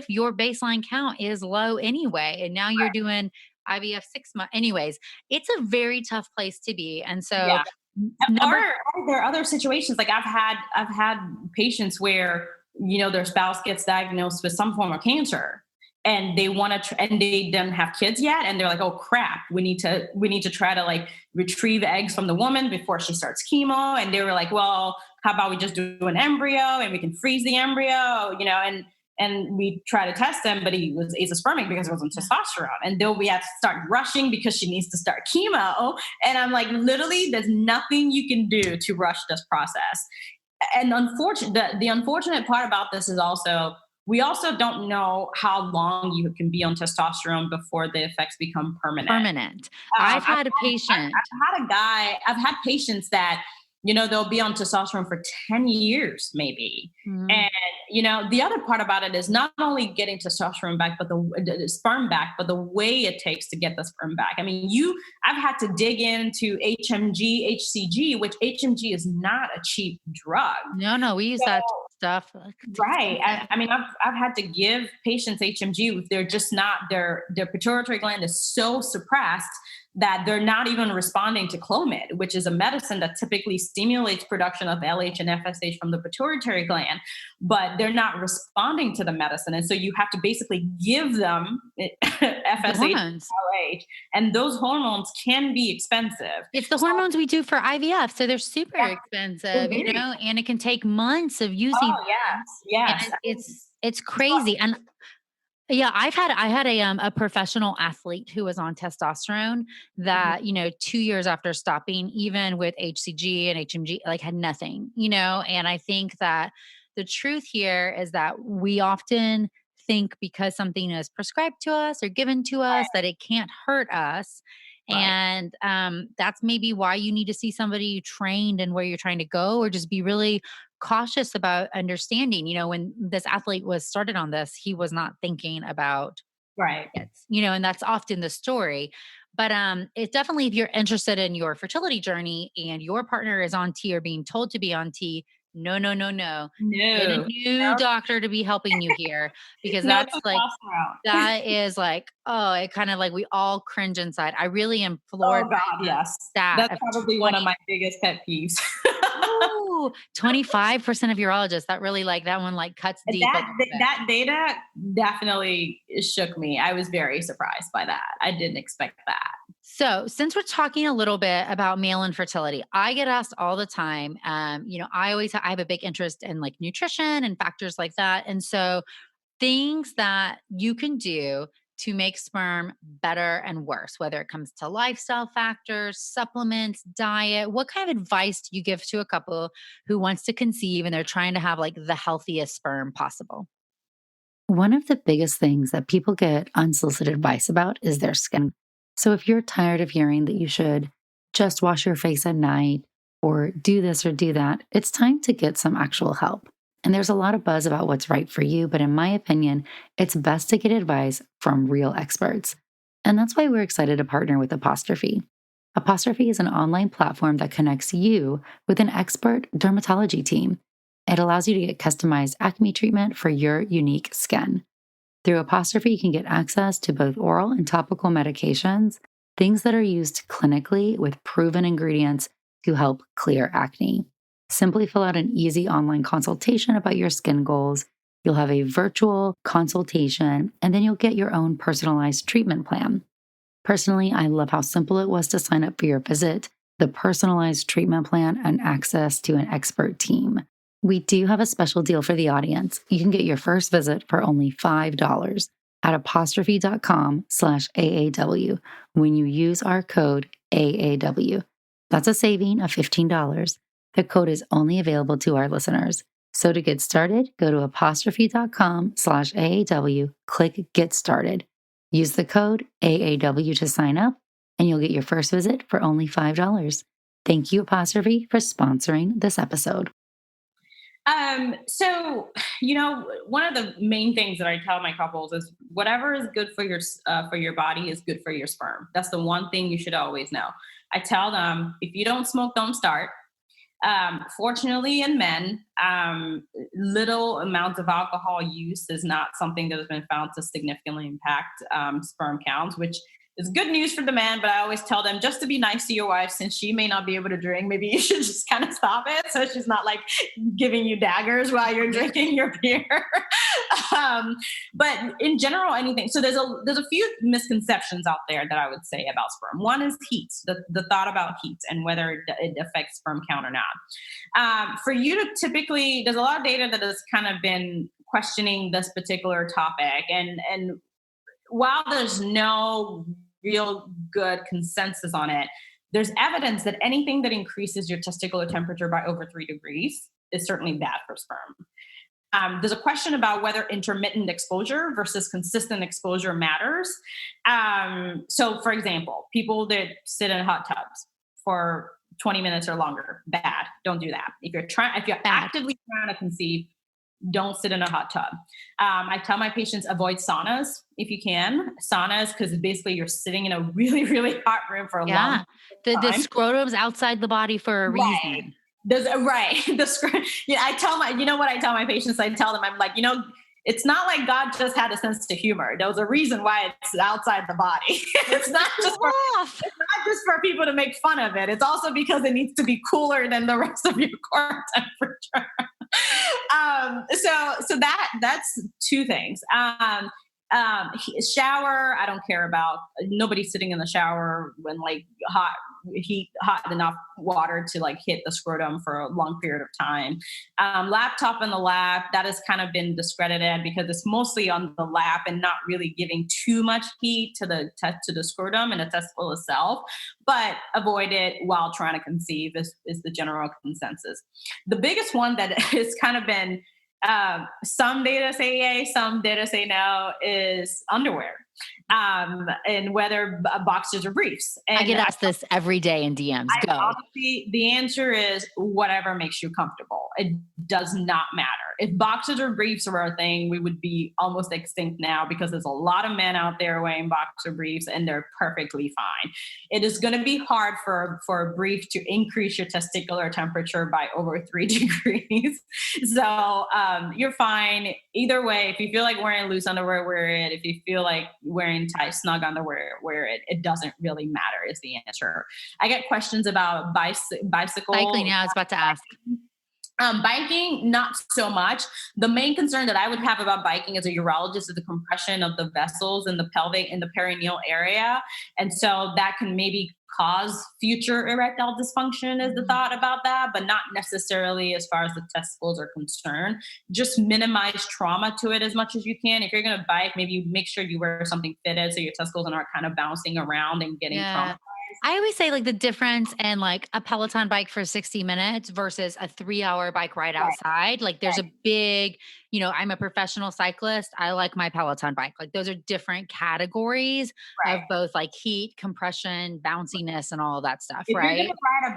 your baseline count is low anyway and now you're doing IVF 6 months anyways. It's a very tough place to be. And so
Yeah. Or,
number
or there are other situations like I've had patients where their spouse gets diagnosed with some form of cancer and they want to and they don't have kids yet and they're like, oh crap, we need to try to like retrieve eggs from the woman before she starts chemo, and they were like, well, how about we just do an embryo and we can freeze the embryo, and we try to test him, but he was aspermic because it was on testosterone. And then we had to start rushing because she needs to start chemo. And I'm like, literally, there's nothing you can do to rush this process. And the unfortunate part about this is also we also don't know how long you can be on testosterone before the effects become permanent.
permanent. I've had a patient.
I've had patients that, they'll be on testosterone for 10 years, maybe.
Mhm.
And, the other part about it is not only getting testosterone back, but the sperm back, but the way it takes to get the sperm back. I mean, I've had to dig into HMG, HCG, which HMG is not a cheap drug.
No, we use
So,
that stuff.
right. I mean, I've had to give patients HMG if they're just not their pituitary gland is so suppressed that they're not even responding to Clomid, which is a medicine that typically stimulates production of LH and FSH from the pituitary gland, but they're not responding to the medicine. And so you have to basically give them FSH,
Hormones.
LH, and those hormones can be expensive.
It's the
So,
hormones we do for IVF, so they're super
yeah,
expensive,
indeed.
and it can take months of using
Oh,
them,
yes.
and
Yes.
it's crazy. And yeah, I had a professional athlete who was on testosterone
Mhm.
that, 2 years after stopping, even with HCG and HMG, like had nothing, and I think that the truth here is that we often think because something is prescribed to us or given to us that it can't hurt us.
Right.
And that's maybe why you need to see somebody trained in where you're trying to go, or just be really cautious about understanding. When this athlete was started on this, he was not thinking about
Right.
kids, and that's often the story. But it's definitely, if you're interested in your fertility journey and your partner is on T or being told to be on T, no, no, no, no. Get a
No.
new doctor to be helping you here, because
No
that's like,
testosterone.
that is like, oh, it kind of like we all cringe inside. I really am
Oh
floored
God,
by the
yes.
stat
That's
of
probably one of
20.
my biggest pet peeves.
Ooh, 25% of urologists. That really, like, that one like cuts deep a
That
little bit.
that data definitely shook me. I was very surprised by that. I didn't expect that.
So, since we're talking a little bit about male infertility, I get asked all the time. I have a big interest in like nutrition and factors like that, and so things that you can do to make sperm better and worse, whether it comes to lifestyle factors, supplements, diet. What kind of advice do you give to a couple who wants to conceive and they're trying to have like the healthiest sperm possible? One of the biggest things that people get unsolicited advice about is their skin. So if you're tired of hearing that you should just wash your face at night or do this or do that, it's time to get some actual help. And there's a lot of buzz about what's right for you, but in my opinion, it's best to get advice from real experts. And that's why we're excited to partner with Apostrophe. Apostrophe is an online platform that connects you with an expert dermatology team. It allows you to get customized acne treatment for your unique skin. Through Apostrophe, you can get access to both oral and topical medications, things that are used clinically with proven ingredients to help clear acne. Simply fill out an easy online consultation about your skin goals. You'll have a virtual consultation, and then you'll get your own personalized treatment plan. Personally, I love how simple it was to sign up for your visit, the personalized treatment plan, and access to an expert team. We do have a special deal for the audience. You can get your first visit for only $5 at apostrophe.com/AAW when you use our code AAW. That's a saving of $15. The code is only available to our listeners. So to get started, go to apostrophe.com/AAW, click Get Started. Use the code AAW to sign up, and you'll get your first visit for only $5. Thank you, Apostrophe, for sponsoring this episode.
So, one of the main things that I tell my couples is whatever is good for your body is good for your sperm. That's the one thing you should always know. I tell them, if you don't smoke, don't start. Fortunately, in men, little amounts of alcohol use is not something that has been found to significantly impact sperm counts, which is good news for the man. But I always tell them, just to be nice to your wife, since she may not be able to drink, maybe you should just kind of stop it so she's not like giving you daggers while you're drinking your beer. But in general, anything. So there's a few misconceptions out there that I would say about sperm. One is heat, the thought about heat and whether it affects sperm count or not. For you to typically, there's a lot of data that has kind of been questioning this particular topic, and while there's no real good consensus on it, there's evidence that anything that increases your testicular temperature by over 3 degrees is certainly bad for sperm. There's a question about whether intermittent exposure versus consistent exposure matters. So, for example, people that sit in hot tubs for 20 minutes or longer, bad. Don't do that. If you're actively trying to conceive, don't sit in a hot tub. I tell my patients, avoid saunas if you can. Saunas, because basically you're sitting in a really, really hot room for a long time.
The scrotum's outside the body for a reason.
Right. I tell my patients? I tell them, I'm like, it's not like God just had a sense of humor. There was a reason why it's outside the body. It's not just for people to make fun of it. It's also because it needs to be cooler than the rest of your core temperature. So that's two things. Shower, I don't care about. Nobody's sitting in the shower when like hot enough water to like hit the scrotum for a long period of time. Laptop in the lap, that has kind of been discredited because it's mostly on the lap and not really giving too much heat to the scrotum and the testicle itself. But avoid it while trying to conceive is the general consensus. The biggest one that has kind of been some data say yay, some data say no, is underwear. and whether boxers or briefs. And
I get asked this every day in DMs. Go.
honestly, the answer is whatever makes you comfortable. It does not matter. If boxers or briefs were a thing, we would be almost extinct now, because there's a lot of men out there wearing boxer briefs and they're perfectly fine. It is going to be hard for a brief to increase your testicular temperature by over 3 degrees. So you're fine either way. If you feel like wearing loose underwear, wear it. If you feel like wearing tight, snug underwear, wear it. It doesn't really matter is the answer. I get questions about bicycle.
Cycling, yeah, I was about to ask.
Biking, not so much. The main concern that I would have about biking as a urologist is the compression of the vessels in the pelvic, in the perineal area. And so that can maybe cause future erectile dysfunction is the thought about that, but not necessarily as far as the testicles are concerned. Just minimize trauma to it as much as you can. If you're going to bike, maybe you make sure you wear something fitted so your testicles aren't kind of bouncing around and getting traumatized.
I always say like the difference in like a Peloton bike for 60 minutes versus a 3-hour bike ride outside. Like there's a big, I'm a professional cyclist. I like my Peloton bike. Like those are different categories of both like heat, compression, bounciness, and all of that stuff.
If
right.
You're going to ride a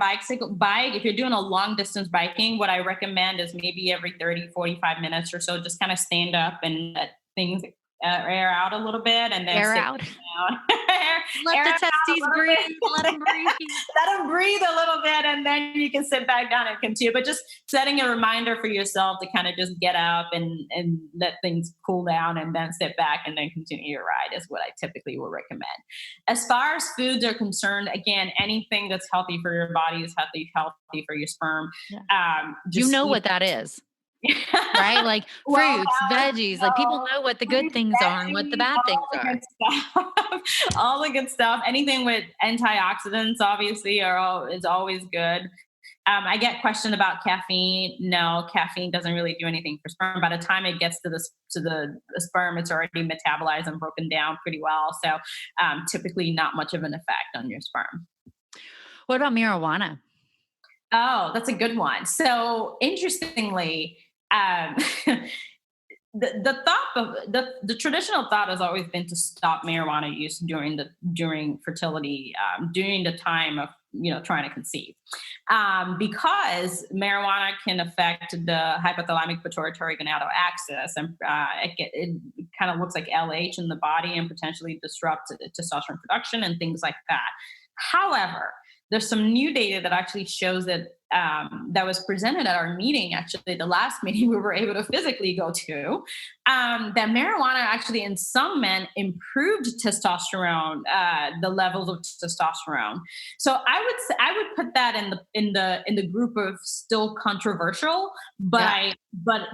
bike, if you're doing a long distance biking, what I recommend is maybe every 30, 45 minutes or so, just kind of stand up and let things air out a little bit, and then
air out. Let the testes breathe. Let them breathe.
Let them breathe a little bit, and then you can sit back down and continue. But just setting a reminder for yourself to kind of just get up and let things cool down, and then sit back and then continue your ride is what I typically will recommend. As far as foods are concerned, again, anything that's healthy for your body is healthy for your sperm.
Yeah. What that is. Right? Like fruits, veggies, like people know what the good things are and what the bad things are.
All the good stuff. Anything with antioxidants, obviously, is always good. I get questioned about caffeine. No, caffeine doesn't really do anything for sperm. By the time it gets to the sperm, it's already metabolized and broken down pretty well. So typically not much of an effect on your sperm.
What about marijuana?
Oh, that's a good one. So interestingly, the traditional thought has always been to stop marijuana use during fertility, during the time of trying to conceive, because marijuana can affect the hypothalamic pituitary gonadal axis, and it kind of looks like LH in the body and potentially disrupt testosterone production and things like that. However, there's some new data that actually shows that that was presented at our meeting, actually the last meeting we were able to physically go to, that marijuana actually in some men improved testosterone, the levels of testosterone. So I would put that in the group of still controversial, but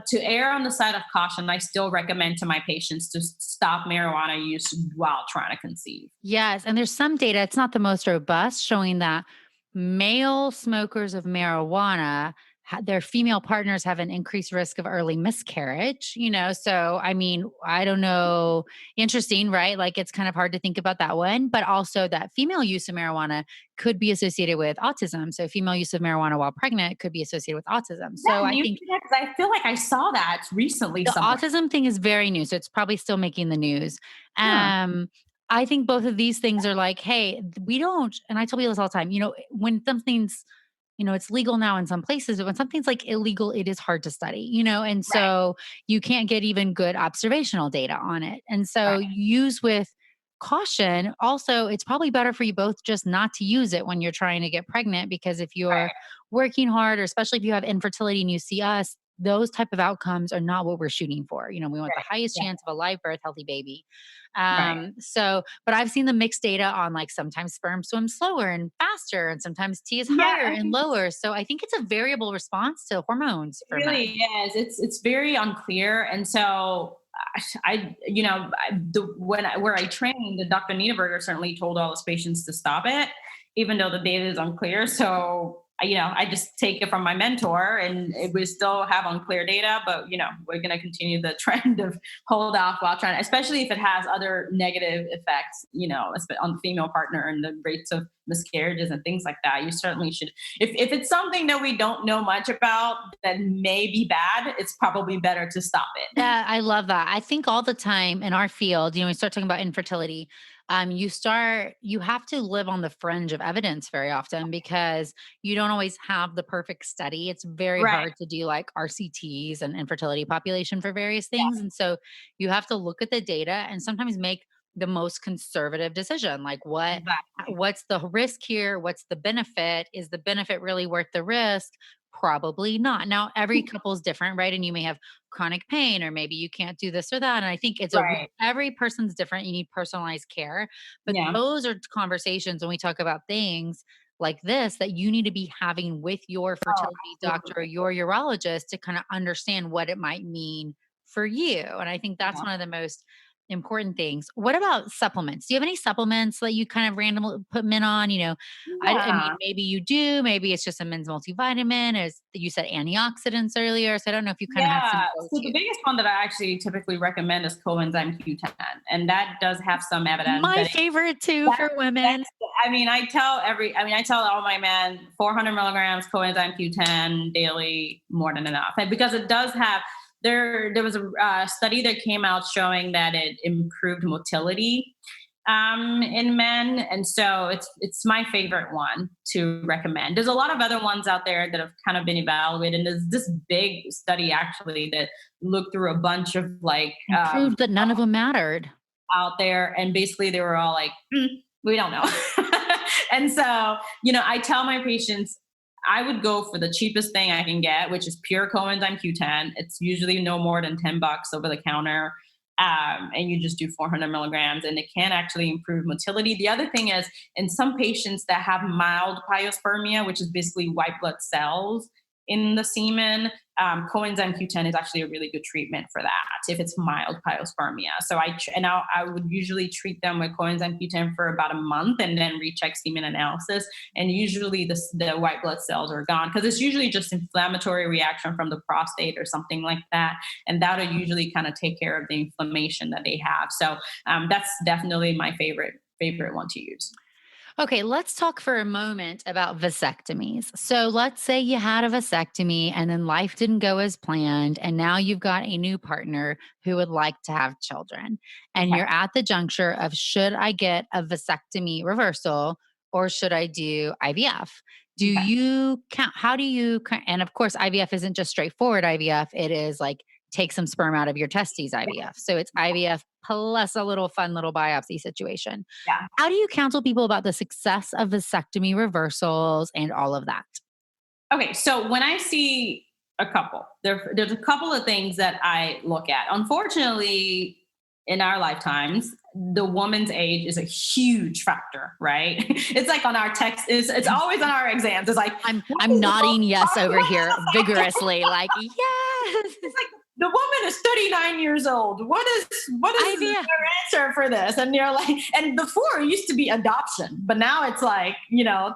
to err on the side of caution, I still recommend to my patients to stop marijuana use while trying to conceive.
Yes, and there's some data, it's not the most robust, showing that male smokers of marijuana, their female partners have an increased risk of early miscarriage, So, I mean, I don't know. Interesting, right? Like it's kind of hard to think about that one, but also that female use of marijuana could be associated with autism. So female use of marijuana while pregnant could be associated with autism. So I think
I feel like I saw that recently.
The autism thing is very new. So it's probably still making the news. I think both of these things are like, hey, we don't, and I tell people this all the time, when something's, it's legal now in some places, but when something's like illegal, it is hard to study, and so you can't get even good observational data on it. And so use with caution. Also, it's probably better for you both just not to use it when you're trying to get pregnant, because if you're working hard, or especially if you have infertility and you see us, those type of outcomes are not what we're shooting for. We want the highest chance of a live birth, healthy baby. So, but I've seen the mixed data on like sometimes sperm swims slower and faster, and sometimes T is higher and lower. So I think it's a variable response to hormones.
It really is. It's very unclear. And so where I trained, Dr. Niederberger certainly told all his patients to stop it, even though the data is unclear. So I just take it from my mentor, and we still have unclear data, but we're going to continue the trend of hold off while trying, especially if it has other negative effects, on the female partner and the rates of miscarriages and things like that. You certainly should, if it's something that we don't know much about that may be bad, it's probably better to stop it.
Yeah, I love that. I think all the time in our field, we start talking about infertility. You have to live on the fringe of evidence very often because you don't always have the perfect study. It's very
Right.
hard to do like RCTs and infertility population for various
Yeah.
things. And so you have to look at the data and sometimes make the most conservative decision. Like
Exactly.
what's the risk here? What's the benefit? Is the benefit really worth the risk? Probably not. Now, every couple's different, right? And you may have chronic pain, or maybe you can't do this or that. And I think
Right.
every person's different. You need personalized care. But
Yeah.
those are conversations when we talk about things like this that you need to be having with your
Oh,
fertility doctor or
absolutely.
your urologist to kind of understand what it might mean for you. And I think that's
Yeah.
one of the most important things. What about supplements? Do you have any supplements that you kind of randomly put men on? I mean,
Yeah.
maybe you do. Maybe it's just a men's multivitamin. As you said, antioxidants earlier. So I don't know if you kind of have some
Yeah. So the
go-to.
biggest one that I actually typically recommend is coenzyme Q10, and that does have some evidence
My
that
favorite too for women.
I tell all my men 400 milligrams coenzyme Q10 daily, more than enough. And because it does have, there was a study that came out showing that it improved motility in men, and so it's my favorite one to recommend. There's a lot of other ones out there that have kind of been evaluated, and there's this big study actually that looked through a bunch of
And proved that none of them mattered.
out there, and basically they were all like, we don't know. And so, I tell my patients I would go for the cheapest thing I can get, which is pure coenzyme Q10. It's usually no more than $10 over the counter. And you just do 400 milligrams, and it can actually improve motility. The other thing is, in some patients that have mild pyospermia, which is basically white blood cells in the semen, coenzyme Q10 is actually a really good treatment for that if it's mild pyospermia. So I would usually treat them with coenzyme Q10 for about a month and then recheck semen analysis. And usually the white blood cells are gone because it's usually just inflammatory reaction from the prostate or something like that. And that'll usually kind of take care of the inflammation that they have. So that's definitely my favorite one to use.
Okay, let's talk for a moment about vasectomies. So let's say you had a vasectomy and then life didn't go as planned, and now you've got a new partner who would like to have children. And
Okay.
you're at the juncture of should I get a vasectomy reversal or should I do IVF? Do
Okay.
you count? How do you, and of course, IVF isn't just straightforward IVF, it is like take some sperm out of your testes IVF. So it's IVF plus a little fun little biopsy situation.
Yeah.
How do you counsel people about the success of vasectomy reversals and all of that?
Okay, so when I see a couple, there's a couple of things that I look at. Unfortunately, in our lifetimes, the woman's age is a huge factor, right? It's like on our text, it's always on our exams. It's like
I'm
what is the
nodding
most
yes over
popular-
here vigorously, like yes.
It's like the woman is 39 years old. What is
IVF.
their answer for this? And you're like, and before it used to be adoption, but now it's like,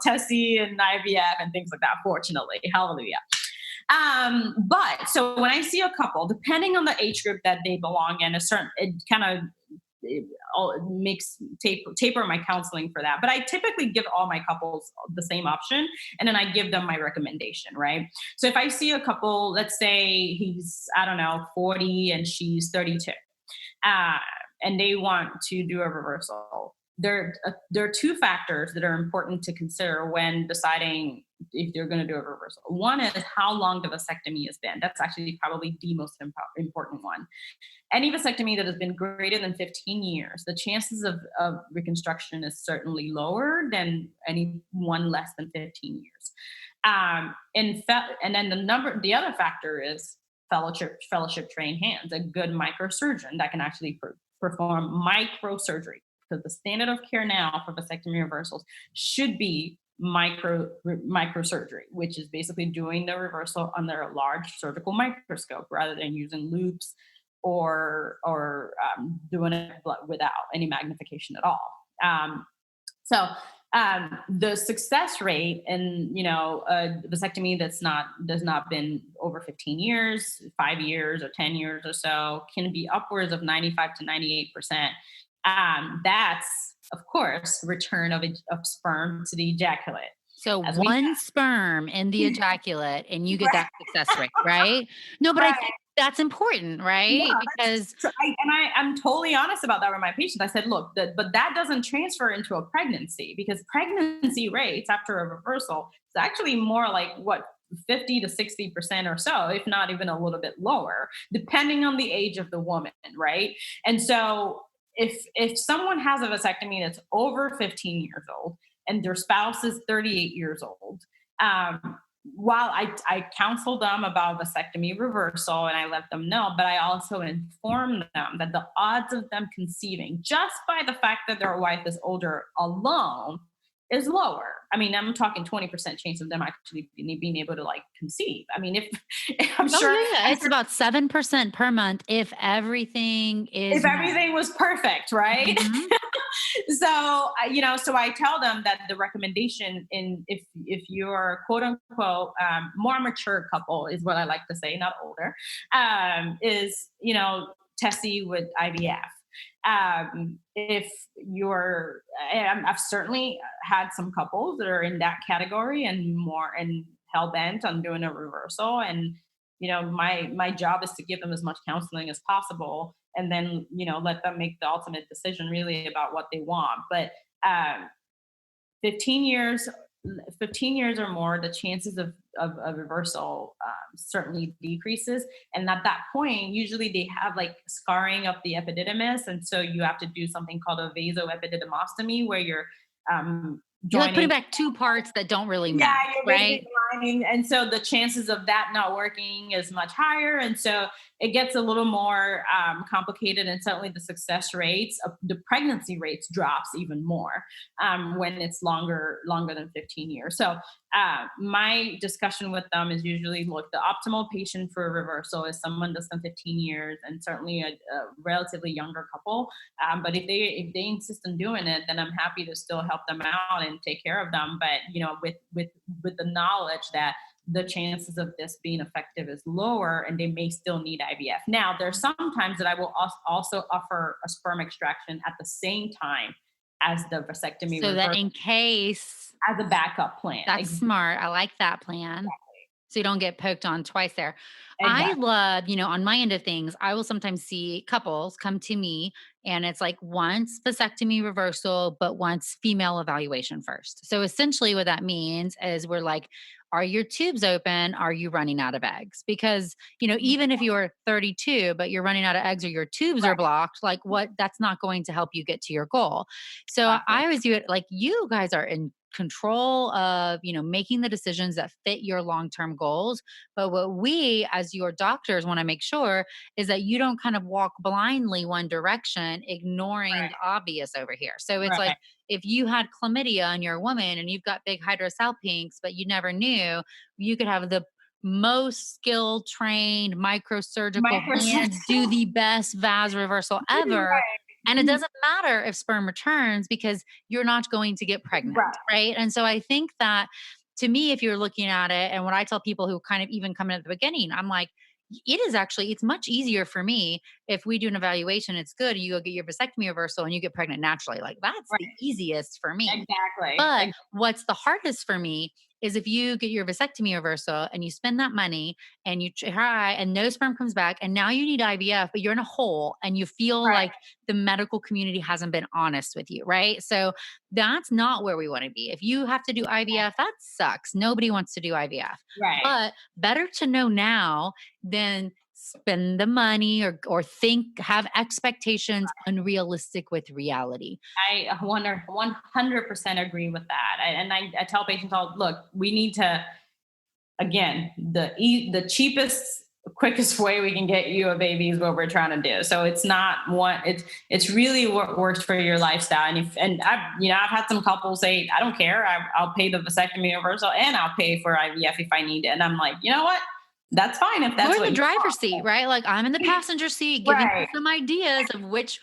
Tessie and IVF and things like that, fortunately. Hallelujah. But so when I see a couple, depending on the age group that they belong in, it kind of makes taper my counseling for that. But I typically give all my couples the same option, and then I give them my recommendation, right? So if I see a couple, let's say he's, I don't know, 40 and she's 32, and they want to do a reversal, there are two factors that are important to consider when deciding if you're going to do a reversal. One is how long the vasectomy has been. That's actually probably the most important one. Any vasectomy that has been greater than 15 years, the chances of reconstruction is certainly lower than any one less than 15 years. And then the other factor is fellowship trained hands, a good microsurgeon that can actually perform microsurgery, because the standard of care now for vasectomy reversals should be microsurgery, which is basically doing the reversal under a large surgical microscope rather than using loupes or doing it without any magnification at all. So The success rate in, vasectomy does not been over 15 years, 5 years or 10 years or so can be upwards of 95 to 98%. That's of course return of sperm to the ejaculate.
So
As
one sperm in the ejaculate and you get that success rate, right? No, but I
Right.
think that's important,
Yeah,
right? Because
I'm totally honest about that with my patients. I said, look, but that doesn't transfer into a pregnancy, because pregnancy rates after a reversal is actually more like 50 to 60% or so, if not even a little bit lower, depending on the age of the woman, right? And so if someone has a vasectomy that's over 15 years old and their spouse is 38 years old, while I counsel them about vasectomy reversal and I let them know, but I also inform them that the odds of them conceiving just by the fact that their wife is older alone is lower. I mean, I'm talking 20% chance of them actually being able to conceive. I mean, if I'm
oh
sure,
yeah, it's about 7% per month if everything is
if everything was perfect, right?
Mhm.
So I tell them that the recommendation if you're quote unquote more mature couple, is what I like to say, not older, is testing with IVF. If you're, I've certainly had some couples that are in that category and more and hell bent on doing a reversal, and my job is to give them as much counseling as possible, and then let them make the ultimate decision really about what they want. But um, 15 years 15 years or more, the chances of a reversal certainly decreases. And at that point, usually they have scarring of the epididymis, and so you have to do something called a vasoepididymostomy, where you're
You're putting
joining.
back two parts that don't really
Yeah,
match,
you're
right?
basically aligning, and so the chances of that not working is much higher, and so it gets a little more complicated, and certainly the success rates of the pregnancy rates drops even more when it's longer than 15 years. So my discussion with them is usually, look, the optimal patient for a reversal is someone less than 15 years, and certainly a relatively younger couple. But if they insist on doing it, then I'm happy to still help them out and take care of them. But with the knowledge that the chances of this being effective is lower, and they may still need IVF. Now, there's sometimes that I will also offer a sperm extraction at the same time as the vasectomy
So that
reversal
in case,
as a backup plan.
that's smart. I like that plan. So you don't get poked on twice there. I
Exactly.
love, on my end of things, I will sometimes see couples come to me and it's like once vasectomy reversal, but once female evaluation first. So essentially what that means is we're like, are your tubes open? Are you running out of eggs? Because, even if you're 32, but you're running out of eggs or your tubes are
Right.
blocked, that's not going to help you get to your goal. So
Exactly.
I always view it like you guys are in control of making the decisions that fit your long-term goals, but what we as your doctors want to make sure is that you don't kind of walk blindly one direction, ignoring
Right.
the obvious over here. So it's like
Right.
if you had chlamydia and you're a woman and you've got big hydrosalpinx but you never knew, you could have the most skilled trained microsurgical
Microsurgery.
hands do the best vas reversal ever, and it
Right.
doesn't matter if sperm returns because you're not going to get pregnant,
Right.
right? And so I think that to me, if you're looking at it, and what I tell people who kind of even come in at the beginning, I'm like, it's much easier for me if we do an evaluation, it's good, you go get your vasectomy reversal and you get pregnant naturally. Like that's the
Right.
easiest for me.
Exactly.
But what's the hardest for me is if you get your vasectomy reversal and you spend that money and you try and no sperm comes back and now you need IVF, but you're in a hole and you feel
Right.
like the medical community hasn't been honest with you, right? So that's not where we want to be. If you have to do IVF, that sucks. Nobody wants to do IVF.
Right.
But better to know now than spend the money or have expectations unrealistic with reality.
I 100% agree with that. I tell patients all, look, we need to, again, the cheapest, quickest way we can get you a baby is what we're trying to do. So it's not it's really what works for your lifestyle. And I've had some couples say, I don't care. I'll pay the vasectomy reversal and I'll pay for IVF if I need it. And I'm like, you know what? that's fine if that's
You're
what
in the
you
driver's
want.
seat, right? Like I'm in the passenger seat, giving you
Right.
some ideas of which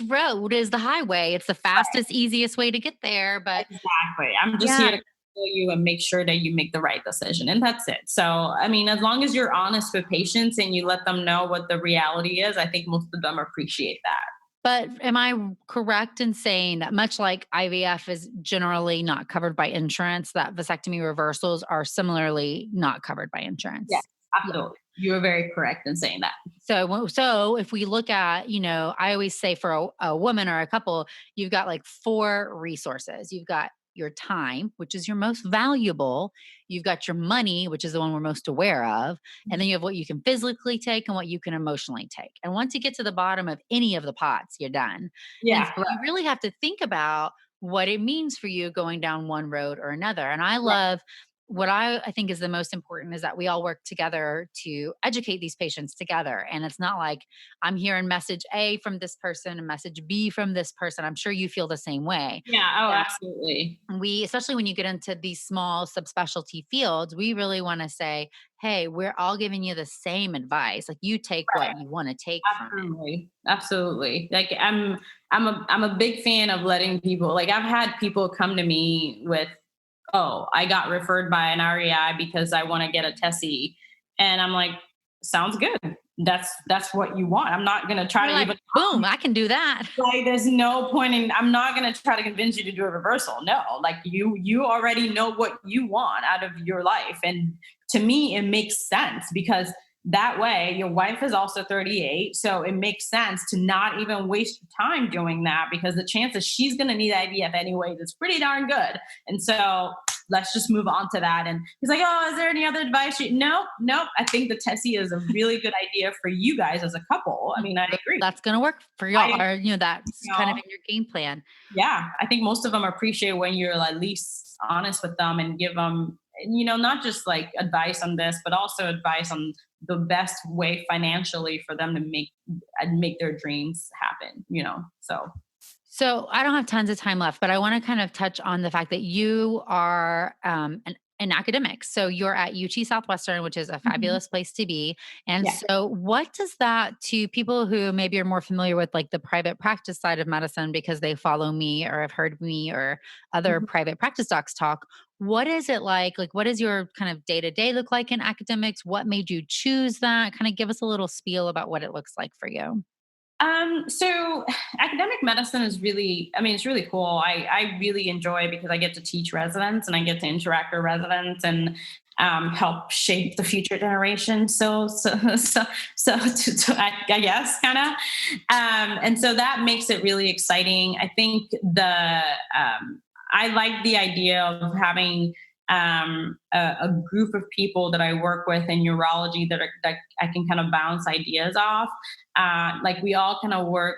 road is the highway. It's the fastest, easiest way to get there. But
Exactly. I'm just here
yeah,
to counsel you and make sure that you make the right decision. And that's it. So, I mean, as long as you're honest with patients and you let them know what the reality is, I think most of them appreciate that.
but am I correct in saying that much like IVF is generally not covered by insurance, that vasectomy reversals are similarly not covered by
Yes,
insurance? Yeah.
absolutely. You were very correct in saying that.
So if we look at, I always say for a woman or a couple, you've got like four resources. You've got your time, which is your most valuable. You've got your money, which is the one we're most aware of. And then you have what you can physically take and what you can emotionally take. And once you get to the bottom of any of the pots, you're done. And
Yeah.
so you really have to think about what it means for you going down one road or another. And I
Right.
love what I think is the most important is that we all work together to educate these patients together. And it's not like I'm hearing message A from this person and message B from this person. I'm sure you feel the same way.
Yeah. Oh,
That
absolutely.
we, especially when you get into these small subspecialty fields, we really want to say, hey, we're all giving you the same advice. Like you take what
Right.
you want to take from it.
Absolutely. Absolutely. Like I'm a big fan of letting people, like I've had people come to me with, oh, I got referred by an REI because I want to get a Tessie. And I'm like, sounds good. That's what you want. I'm not gonna try
You're
to
like,
even
boom, I can do that.
like there's no point in I'm not gonna try to convince you to do a reversal. No, like you already know what you want out of your life. And to me, it makes sense because that way your wife is also 38. So it makes sense to not even waste time doing that because the chances she's gonna need IVF anyways is pretty darn good. And so let's just move on to that. And he's like, oh, is there any other advice? Nope. I think the Tessie is a really good idea for you guys as a couple. I mean, I agree.
That's going to work for y'all.
I,
Or, that's
you
kind of
know,
in your game plan.
yeah, I think most of them appreciate when you're at least honest with them and give them, not just like advice on this, but also advice on the best way financially for them to make their dreams happen. So
So I don't have tons of time left, but I want to kind of touch on the fact that you are an academic. So you're at UT Southwestern, which is a
mhm.
fabulous place to be. And
Yeah.
so, what does that to people who maybe are more familiar with like the private practice side of medicine because they follow me or have heard me or other
Mhm.
private practice docs talk? What is it like? Like, what does your kind of day to day look like in academics? What made you choose that? Kind of give us a little spiel about what it looks like for you.
So academic medicine is really, I mean, it's really cool. I really enjoy because I get to teach residents and I get to interact with residents and help shape the future generation. I guess kind of, and so that makes it really exciting. I think I like the idea of having a group of people that I work with in urology that I can kind of bounce ideas off. Like we all kind of work,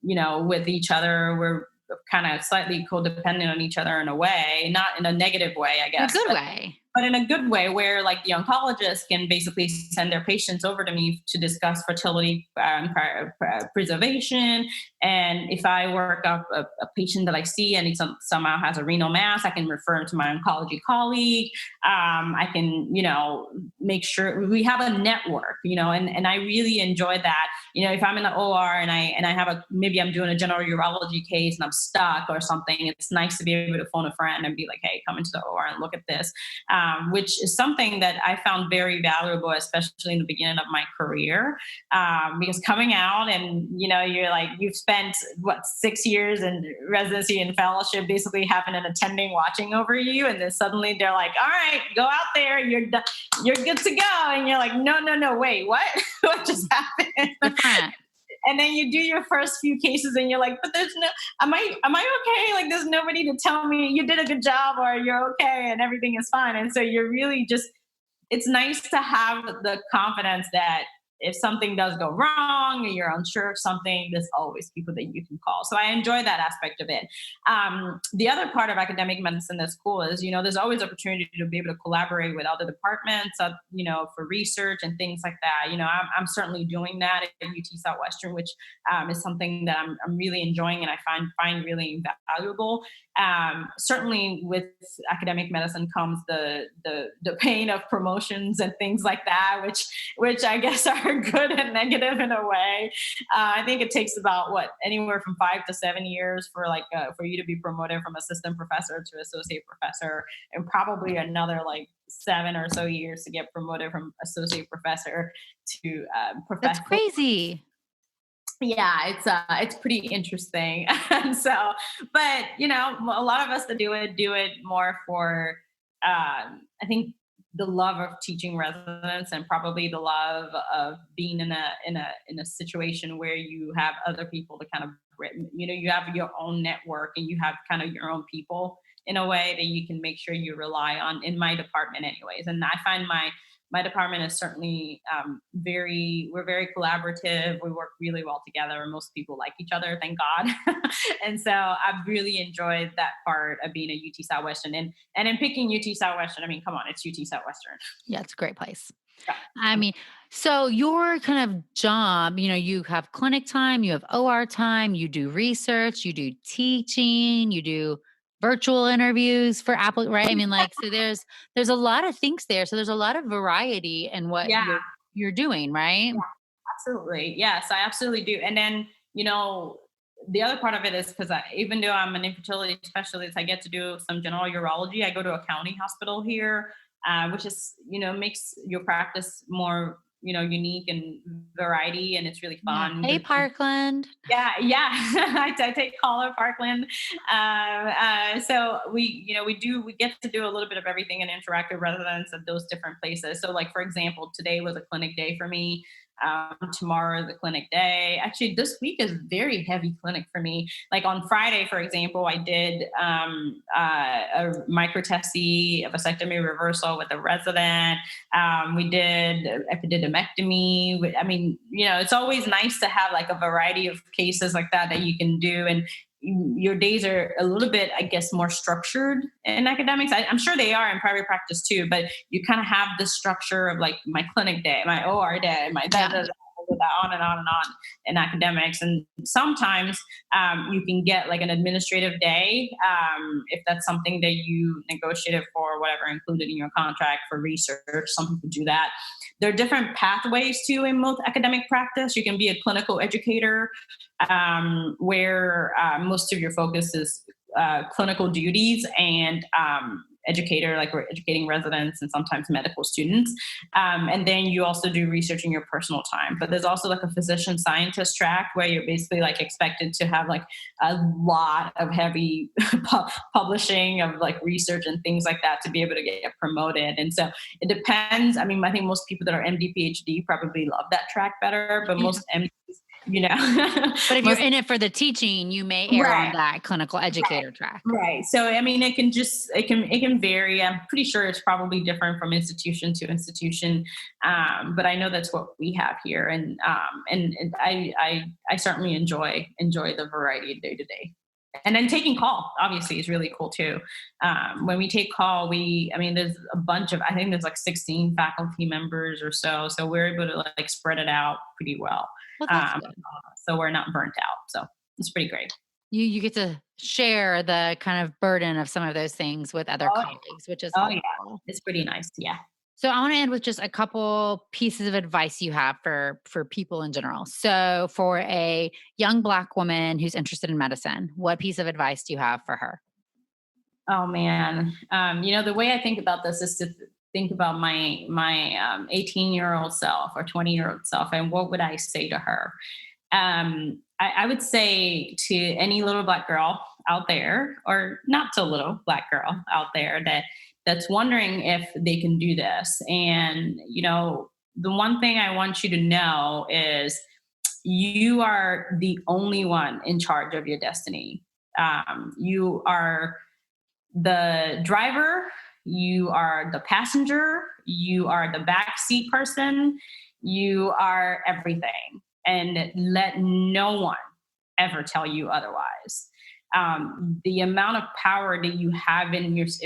with each other. We're kind of slightly codependent on each other in a way, not in a negative way, I
In a
guess,
good
but
way.
in a good way where like the oncologist can basically send their patients over to me to discuss fertility preservation. And if I work up a patient that I see and he somehow has a renal mass, I can refer him to my oncology colleague. I can, make sure we have a network, and I really enjoy that. If I'm in the OR and I have maybe I'm doing a general urology case and I'm stuck or something, it's nice to be able to phone a friend and be like, hey, come into the OR and look at this. Which is something that I found very valuable, especially in the beginning of my career. Because coming out and, you're like, you've spent 6 years in residency and fellowship, basically having an attending watching over you. And then suddenly they're like, all right, go out there. You're good to go. And you're like, no, wait, what? What just happened?
Different.
And then you do your first few cases and you're like, but there's no, am I okay? Like there's nobody to tell me you did a good job or you're okay and everything is fine. And so you're really just, it's nice to have the confidence that if something does go wrong or you're unsure of something, there's always people that you can call. So I enjoy that aspect of it. The other part of academic medicine that's cool is, there's always opportunity to be able to collaborate with other departments, for research and things like that. I'm certainly doing that at UT Southwestern, which is something that I'm really enjoying and I find really valuable. Certainly with academic medicine comes the pain of promotions and things like that, which I guess are good and negative in a way. I think it takes about anywhere from 5 to 7 years for you to be promoted from assistant professor to associate professor, and probably another 7 or so years to get promoted from associate professor to
That's
professor.
crazy.
Yeah, it's pretty interesting. And so, but a lot of us that do it more for I think the love of teaching residents, and probably the love of being in a situation where you have other people to kind of you have your own network, and you have kind of your own people in a way that you can make sure you rely on, in my department anyways. And I find my department is certainly we're very collaborative. We work really well together. Most people like each other, thank God. And so I've really enjoyed that part of being a UT Southwestern. And in picking UT Southwestern, I mean, come on, it's UT Southwestern.
Yeah, it's a great place.
Yeah.
I mean, so your kind of job, you have clinic time, you have OR time, you do research, you do teaching, you do virtual interviews for Apple, right? I mean, so there's a lot of things there. So there's a lot of variety in what
Yeah.
you're doing, right?
Yeah, absolutely. Yes, I absolutely do. And then, the other part of it is because even though I'm an infertility specialist, I get to do some general urology. I go to a county hospital here, which is, makes your practice more, unique and variety, and it's really fun.
Yeah. Hey, Parkland.
Yeah. I take call at Parkland. So we get to do a little bit of everything and interact with residents at those different places. So for example, today was a clinic day for me. Tomorrow is the clinic day. Actually, this week is very heavy clinic for me. Like on Friday, for example, I did a microtesty, a vasectomy reversal with a resident. We did epididymectomy. I mean, it's always nice to have a variety of cases like that you can do. And your days are a little bit, I guess, more structured in academics. I'm sure they are in private practice too, but you kind of have the structure of my clinic day, my OR day, my on and on and on in academics. And sometimes you can get an administrative day if that's something that you negotiated for, whatever, included in your contract for research. Some people do that. There are different pathways too in most academic practice. You can be a clinical educator where most of your focus is clinical duties and educator, we're educating residents and sometimes medical students. And then you also do research in your personal time. But there's also a physician scientist track where you're basically expected to have a lot of heavy publishing of research and things like that to be able to get promoted. And so it depends. I mean, I think most people that are MD, PhD probably love that track better, but most MDs,
But if you're in it for the teaching, you may err on that clinical educator track.
Right. So, I mean, it can vary. I'm pretty sure it's probably different from institution to institution. But I know that's what we have here. And I certainly enjoy the variety day to day. And then taking call, obviously, is really cool too. When we take call, there's a bunch of, I think there's 16 faculty members or so. So we're able to spread it out pretty well.
Well, that's good.
So we're not burnt out. So it's pretty great.
You get to share the kind of burden of some of those things with other colleagues, which is helpful.
Yeah, it's pretty nice. Yeah.
So I want to end with just a couple pieces of advice you have for people in general. So for a young Black woman who's interested in medicine, what piece of advice do you have for her?
Oh man. The way I think about this is to think about my 18-year-old self or 20-year-old self, and what would I say to her? I would say to any little Black girl out there, or not so little Black girl out there that's wondering if they can do this. And, the one thing I want you to know is you are the only one in charge of your destiny. You are the driver, you are the passenger, you are the backseat person, you are everything. And let no one ever tell you otherwise. The amount of power that you have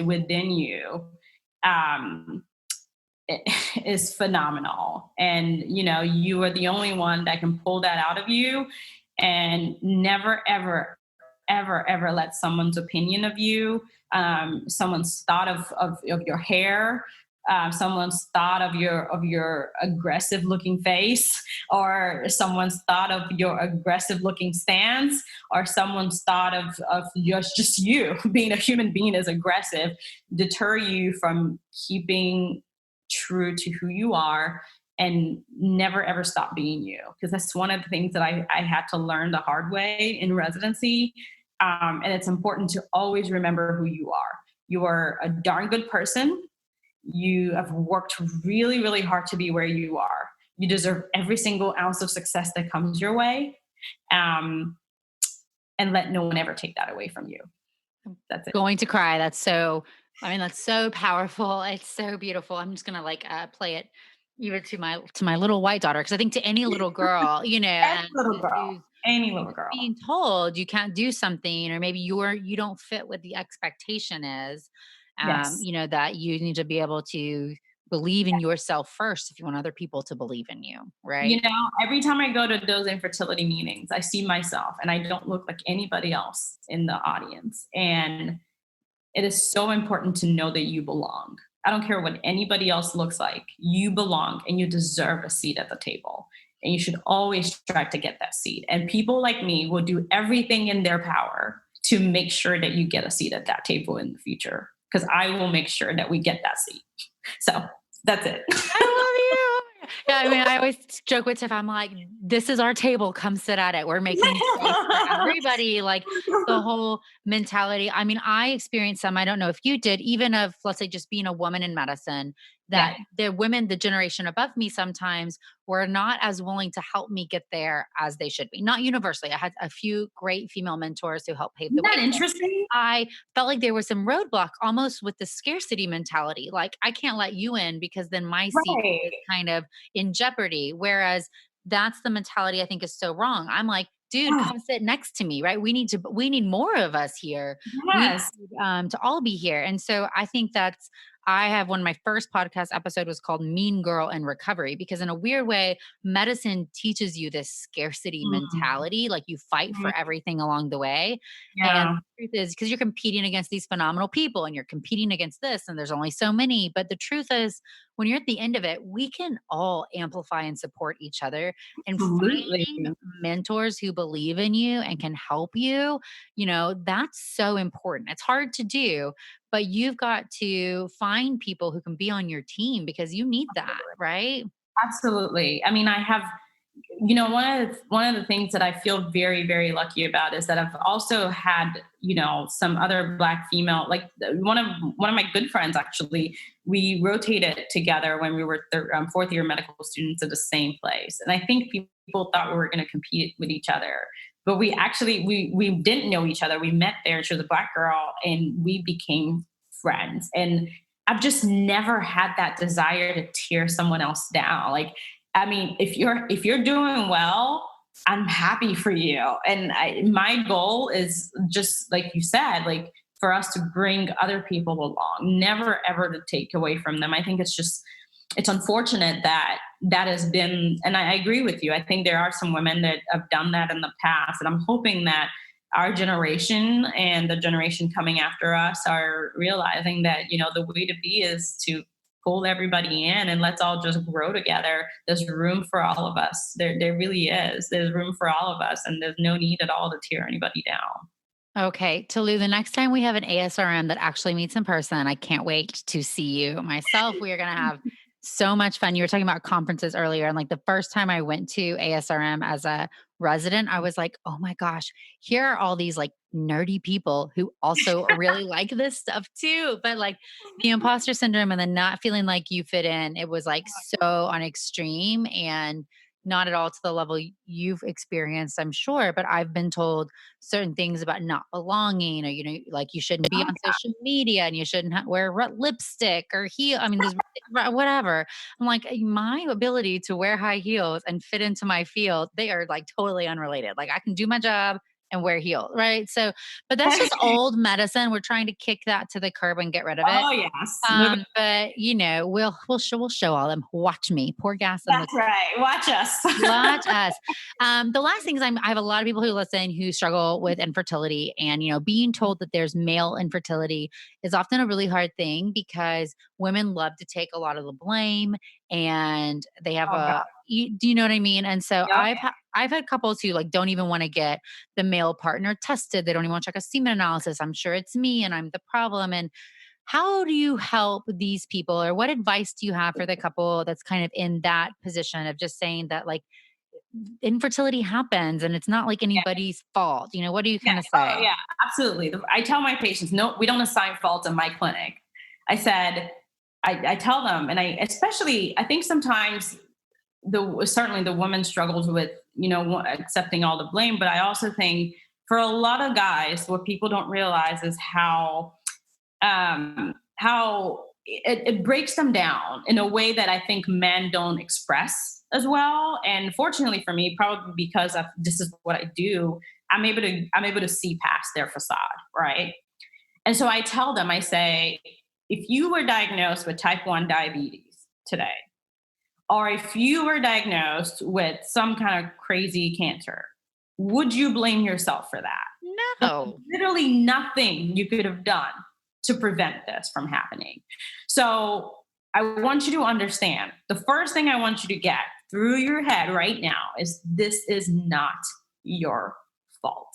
within you is phenomenal. And, you are the only one that can pull that out of you, and never, ever, ever let someone's opinion of you, someone's thought of your hair, someone's thought of your aggressive looking face, or someone's thought of your aggressive looking stance, or someone's thought of just you being a human being is aggressive, deter you from keeping true to who you are and never ever stop being you. Because that's one of the things that I had to learn the hard way in residency. And it's important to always remember who you are. You are a darn good person. You have worked really, really hard to be where you are. You deserve every single ounce of success that comes your way. And let no one ever take that away from you. That's it.
Going to cry. That's so powerful. It's so beautiful. I'm just going to play it even to my little white daughter. Cause I think to any little girl,
Any little girl
being told you can't do something, or maybe you don't fit what the expectation is.
Yes.
That you need to be able to believe in yourself first if you want other people to believe in you, right?
Every time I go to those infertility meetings, I see myself and I don't look like anybody else in the audience. And it is so important to know that you belong. I don't care what anybody else looks like. You belong and you deserve a seat at the table. And you should always try to get that seat. And people like me will do everything in their power to make sure that you get a seat at that table in the future. Because I will make sure that we get that seat. So that's it.
I love you. Yeah, I mean, I always joke with Tiff. I'm like, this is our table. Come sit at it. We're making space for everybody. Like the whole mentality. I mean, I experienced some, I don't know if you did, even of, let's say, just being a woman in medicine, that the women, the generation above me sometimes were not as willing to help me get there as they should be. Not universally. I had a few great female mentors who helped pave the way.
Isn't that interesting?
I felt like there was some roadblock almost with the scarcity mentality. Like, I can't let you in because then my seat is kind of in jeopardy. Whereas that's the mentality I think is so wrong. I'm like, dude, come sit next to me, right? We need more of us here.
Yes.
We need, to all be here. And so I think I have one of my first podcast episode was called Mean Girl in Recovery, because in a weird way, medicine teaches you this scarcity mentality. Like you fight for everything along the way.
Yeah.
And the truth is, because you're competing against these phenomenal people and you're competing against this, and there's only so many. But the truth is, when you're at the end of it, we can all amplify and support each other, and
Absolutely.
finding mentors who believe in you and can help you, that's so important. It's hard to do, but you've got to find people who can be on your team because you need that, right?
Absolutely. I mean, I have, one of the things that I feel very, very lucky about is that I've also had, some other Black female, like one of my good friends, actually, we rotated together when we were fourth year medical students at the same place. And I think people thought we were going to compete with each other, but we actually, we didn't know each other. We met there. She was a Black girl and we became friends. And I've just never had that desire to tear someone else down. Like, I mean, if you're doing well, I'm happy for you. And my goal is just like you said, like for us to bring other people along, never ever to take away from them. I think it's unfortunate that has been, and I agree with you. I think there are some women that have done that in the past, and I'm hoping that our generation and the generation coming after us are realizing that, the way to be is to pull everybody in and let's all just grow together. There's room for all of us. There really is. There's room for all of us, and there's no need at all to tear anybody down.
Okay, Tolu, the next time we have an ASRM that actually meets in person, I can't wait to see you myself. We are going to have so much fun. You were talking about conferences earlier, and like the first time I went to ASRM as a resident, I was like, oh my gosh, here are all these like nerdy people who also really like this stuff too. But like the imposter syndrome and then not feeling like you fit in, it was like so on extreme and not at all to the level you've experienced, I'm sure. But I've been told certain things about not belonging, or, like you shouldn't be on social media and you shouldn't wear lipstick or heel. I mean, there's whatever. I'm like, my ability to wear high heels and fit into my field, they are like totally unrelated. Like I can do my job, and wear heels, right? So, but that's just old medicine. We're trying to kick that to the curb and get rid of it.
Oh yes. Move it.
But we'll show all them. Watch me pour gas on the
That's right. Watch us.
watch us. The last thing is I have a lot of people who listen who struggle with infertility, and being told that there's male infertility is often a really hard thing because women love to take a lot of the blame, and they have
Oh God.
do you know what I mean? And so
Yep.
I've had couples who like don't even want to get the male partner tested. They don't even want to check a semen analysis. I'm sure it's me and I'm the problem. And how do you help these people, or what advice do you have for the couple that's kind of in that position of just saying that like infertility happens and it's not like anybody's fault? What do you
Yeah.
kind of
Oh,
say?
yeah. Absolutely. I tell my patients, no, we don't assign fault in my clinic. I said, I tell them, and I think sometimes certainly the woman struggles with, accepting all the blame. But I also think for a lot of guys, what people don't realize is how it breaks them down in a way that I think men don't express as well. And fortunately for me, probably because this is what I do, I'm able to see past their facade, right? And so I tell them, I say, if you were diagnosed with type 1 diabetes today, or if you were diagnosed with some kind of crazy cancer, would you blame yourself for that? There's
No.
literally nothing you could have done to prevent this from happening. So I want you to understand, the first thing I want you to get through your head right now is this is not your fault.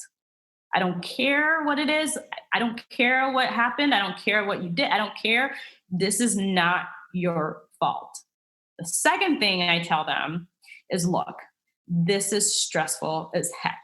I don't care what it is. I don't care what happened. I don't care what you did. I don't care. This is not your fault. The second thing I tell them is, look, this is stressful as heck.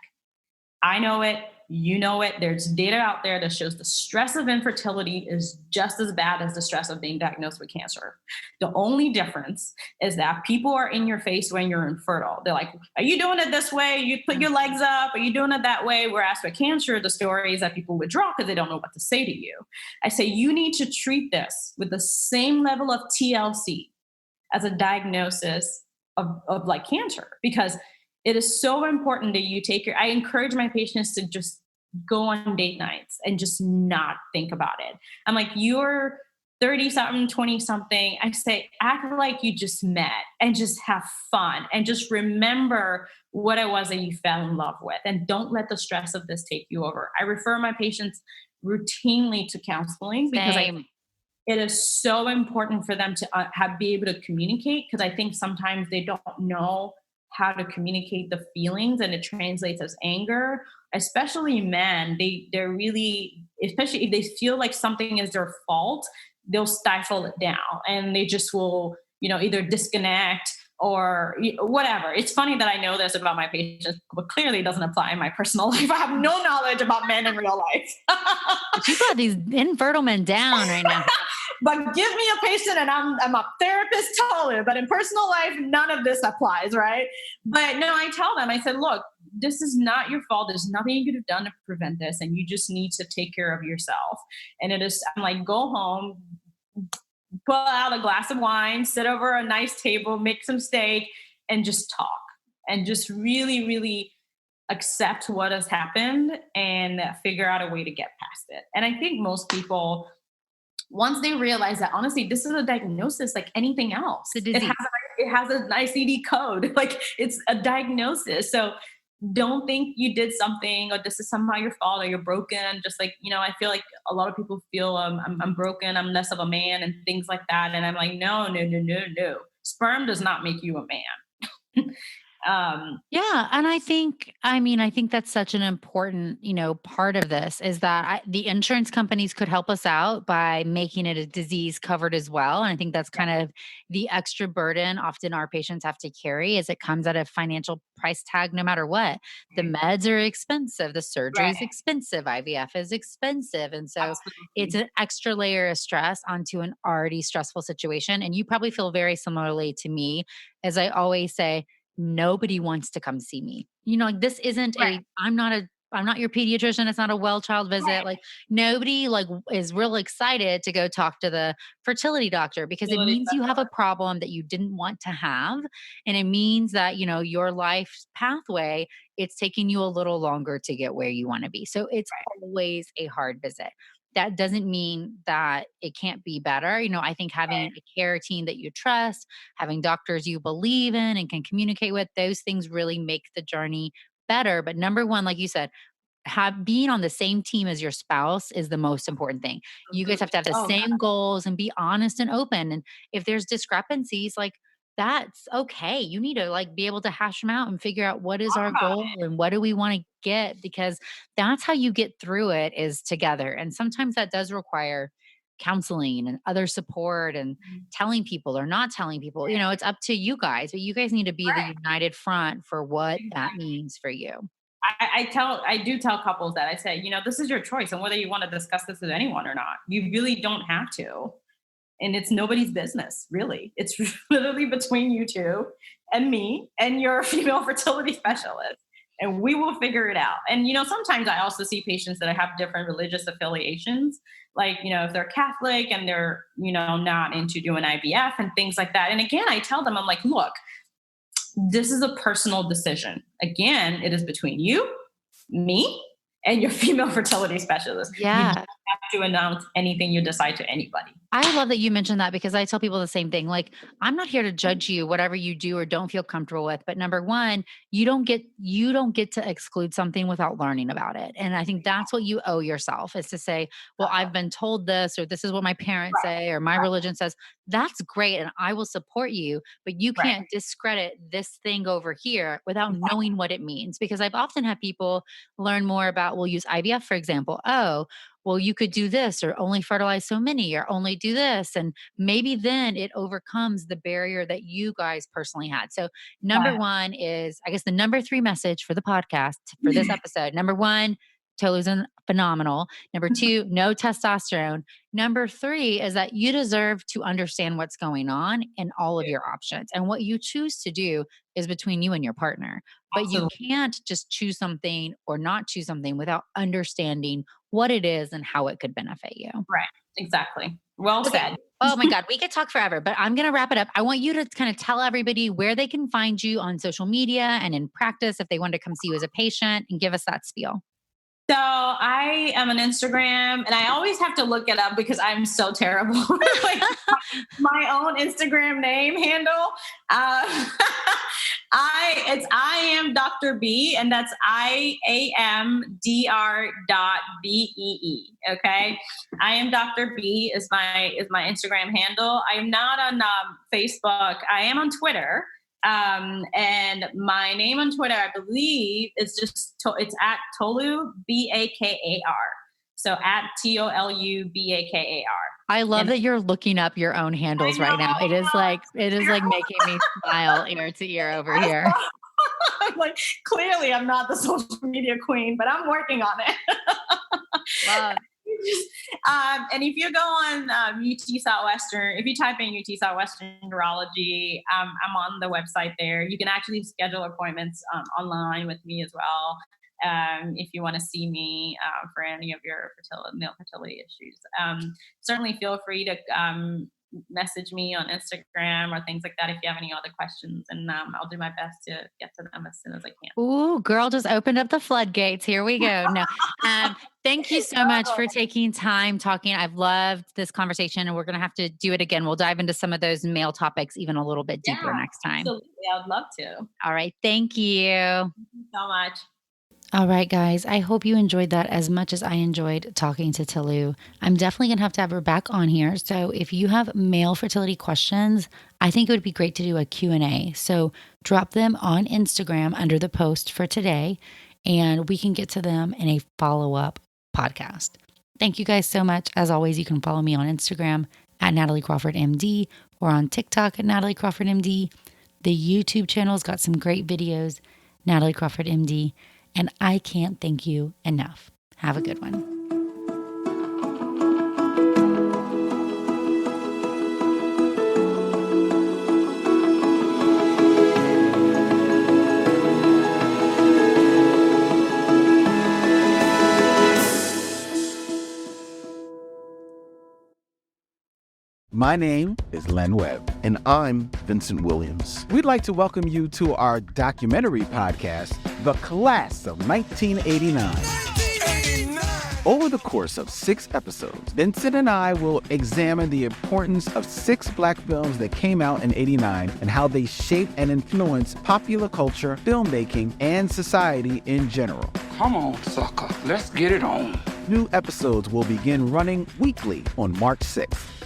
I know it. You know it. There's data out there that shows the stress of infertility is just as bad as the stress of being diagnosed with cancer. The only difference is that people are in your face when you're infertile. They're like, are you doing it this way? You put your legs up. Are you doing it that way? Whereas with cancer, the story is that people withdraw because they don't know what to say to you. I say you need to treat this with the same level of TLC as a diagnosis of like cancer, because it is so important that I encourage my patients to just go on date nights and just not think about it. I'm like, you're 30 something, 20 something. I say, act like you just met and just have fun and just remember what it was that you fell in love with. And don't let the stress of this take you over. I refer my patients routinely to counseling because it is so important for them to be able to communicate, because I think sometimes they don't know how to communicate the feelings, and it translates as anger. Especially men, they're really, especially if they feel like something is their fault, they'll stifle it down and they just will, either disconnect or whatever. It's funny that I know this about my patients, but clearly it doesn't apply in my personal life. I have no knowledge about men in real life.
But you got these infertile men down right now.
But give me a patient and I'm a therapist totally, but in personal life, none of this applies, right? But no, I tell them, I said, look, this is not your fault. There's nothing you could have done to prevent this. And you just need to take care of yourself. And I'm like, go home, pull out a glass of wine, sit over a nice table, make some steak, and just talk. And just really, really accept what has happened and figure out a way to get past it. And I think most people, once they realize that, honestly, this is a diagnosis like anything else. It has an ICD code. Like, it's a diagnosis. So don't think you did something or this is somehow your fault or you're broken. Just like, I feel like a lot of people feel I'm broken, I'm less of a man and things like that. And I'm like, no. Sperm does not make you a man.
Yeah. And I think that's such an important, part of this is that the insurance companies could help us out by making it a disease covered as well. And I think that's kind of the extra burden often our patients have to carry, is it comes at a financial price tag no matter what. The meds are expensive. The surgery is expensive. IVF is expensive. And so it's an extra layer of stress onto an already stressful situation. And you probably feel very similarly to me, as I always say, nobody wants to come see me. Like, this isn't I'm not a I'm not your pediatrician. It's not a well child visit.
Right.
Like nobody like is real excited to go talk to the fertility doctor because it
Fertility
means you have a
specialist.
problem that you didn't want to have. And it means that, your life's pathway, it's taking you a little longer to get where you want to be. So it's always a hard visit. That doesn't mean that it can't be better. I think having
Right.
a care team that you trust, having doctors you believe in and can communicate with, those things really make the journey better. But number one, like you said, being on the same team as your spouse is the most important thing. You guys have
Absolutely.
to have the
Oh,
same goals and be honest and open. And if there's discrepancies, like that's okay. You need to like be able to hash them out and figure out what is
talk
our
about
goal and what do we want to get, because that's how you get through it, is together. And sometimes that does require counseling and other support and
it.
telling people or not telling people. It's up to you guys, but you guys need to be the
Right.
united front for what that
Exactly.
means for you.
I do tell couples that I say, this is your choice, and whether you want to discuss this with anyone or not, you really don't have to. And it's nobody's business, really. It's literally between you two and me and your female fertility specialist. And we will figure it out. And, sometimes I also see patients that have different religious affiliations. Like, if they're Catholic and they're, not into doing IVF and things like that. And again, I tell them, I'm like, look, this is a personal decision. Again, it is between you, me, and your female fertility specialist. You don't
Yeah.
have to announce anything you decide to anybody.
I love that you mentioned that because I tell people the same thing. Like, I'm not here to judge you, whatever you do or don't feel comfortable with. But number one, you don't get to exclude something without learning about it. And I think that's what you owe yourself, is to say, well, I've been told this, or this is what my parents
Right,
say, or my
right,
religion says. That's great. And I will support you, but you
right.
can't discredit this thing over here without
Exactly.
knowing what it means. Because I've often had people learn more about, we'll use IVF, for example. Oh, well, you could do this, or only fertilize so many, or only do this. And maybe then it overcomes the barrier that you guys personally had. So, number
Right.
one is, I guess, the number three message for the podcast for this episode. Number one, Tolu's phenomenal. Number two, no testosterone. Number three is that you deserve to understand what's going on and all of your options. And what you choose to do is between you and your partner. But you
Absolutely.
can't just choose something or not choose something without understanding what it is and how it could benefit you.
Right. Exactly. Well
Okay.
said.
Oh my God, we could talk forever, but I'm going to wrap it up. I want you to kind of tell everybody where they can find you on social media and in practice if they want to come see you as a patient, and give us that spiel.
So I am on Instagram, and I always have to look it up because I'm so terrible. Like my own Instagram name handle. I am Dr. B, and that's IAMDR.BEE. Okay, I am Dr. B is my Instagram handle. I'm not on Facebook. I am on Twitter. And my name on Twitter, I believe, is it's at Tolu Bakar. So at TOLUBAKAR.
I love
And
that you're looking up your own handles right now. It is like making me smile ear to ear over here.
I'm like, clearly I'm not the social media queen, but I'm working on it.
Love.
And if you go on UT Southwestern, if you type in UT Southwestern Urology, I'm on the website there. You can actually schedule appointments online with me as well. If you want to see me for any of your male fertility issues, certainly feel free to message me on Instagram or things like that if you have any other questions, and I'll do my best to get to them as soon as I can.
Ooh, girl just opened up the floodgates. Here we go. No, thank you so much for taking time talking. I've loved this conversation, and we're going to have to do it again. We'll dive into some of those male topics even a little bit deeper next time.
Absolutely. I would love to.
All right. Thank you.
Thank you so much.
All right, guys. I hope you enjoyed that as much as I enjoyed talking to Tolu. I'm definitely going to have her back on here. So if you have male fertility questions, I think it would be great to do a Q&A. So drop them on Instagram under the post for today, and we can get to them in a follow-up podcast. Thank you guys so much. As always, you can follow me on Instagram at Natalie Crawford MD, or on TikTok at Natalie Crawford MD. The YouTube channel's got some great videos, Natalie Crawford MD. And I can't thank you enough. Have a good one.
My name is Len Webb.
And I'm Vincent Williams.
We'd like to welcome you to our documentary podcast, The Class of 1989. Over the course of 6 episodes, Vincent and I will examine the importance of 6 Black films that came out in '89 and how they shaped and influenced popular culture, filmmaking, and society in general.
Come on, sucker. Let's get it on.
New episodes will begin running weekly on March 6th.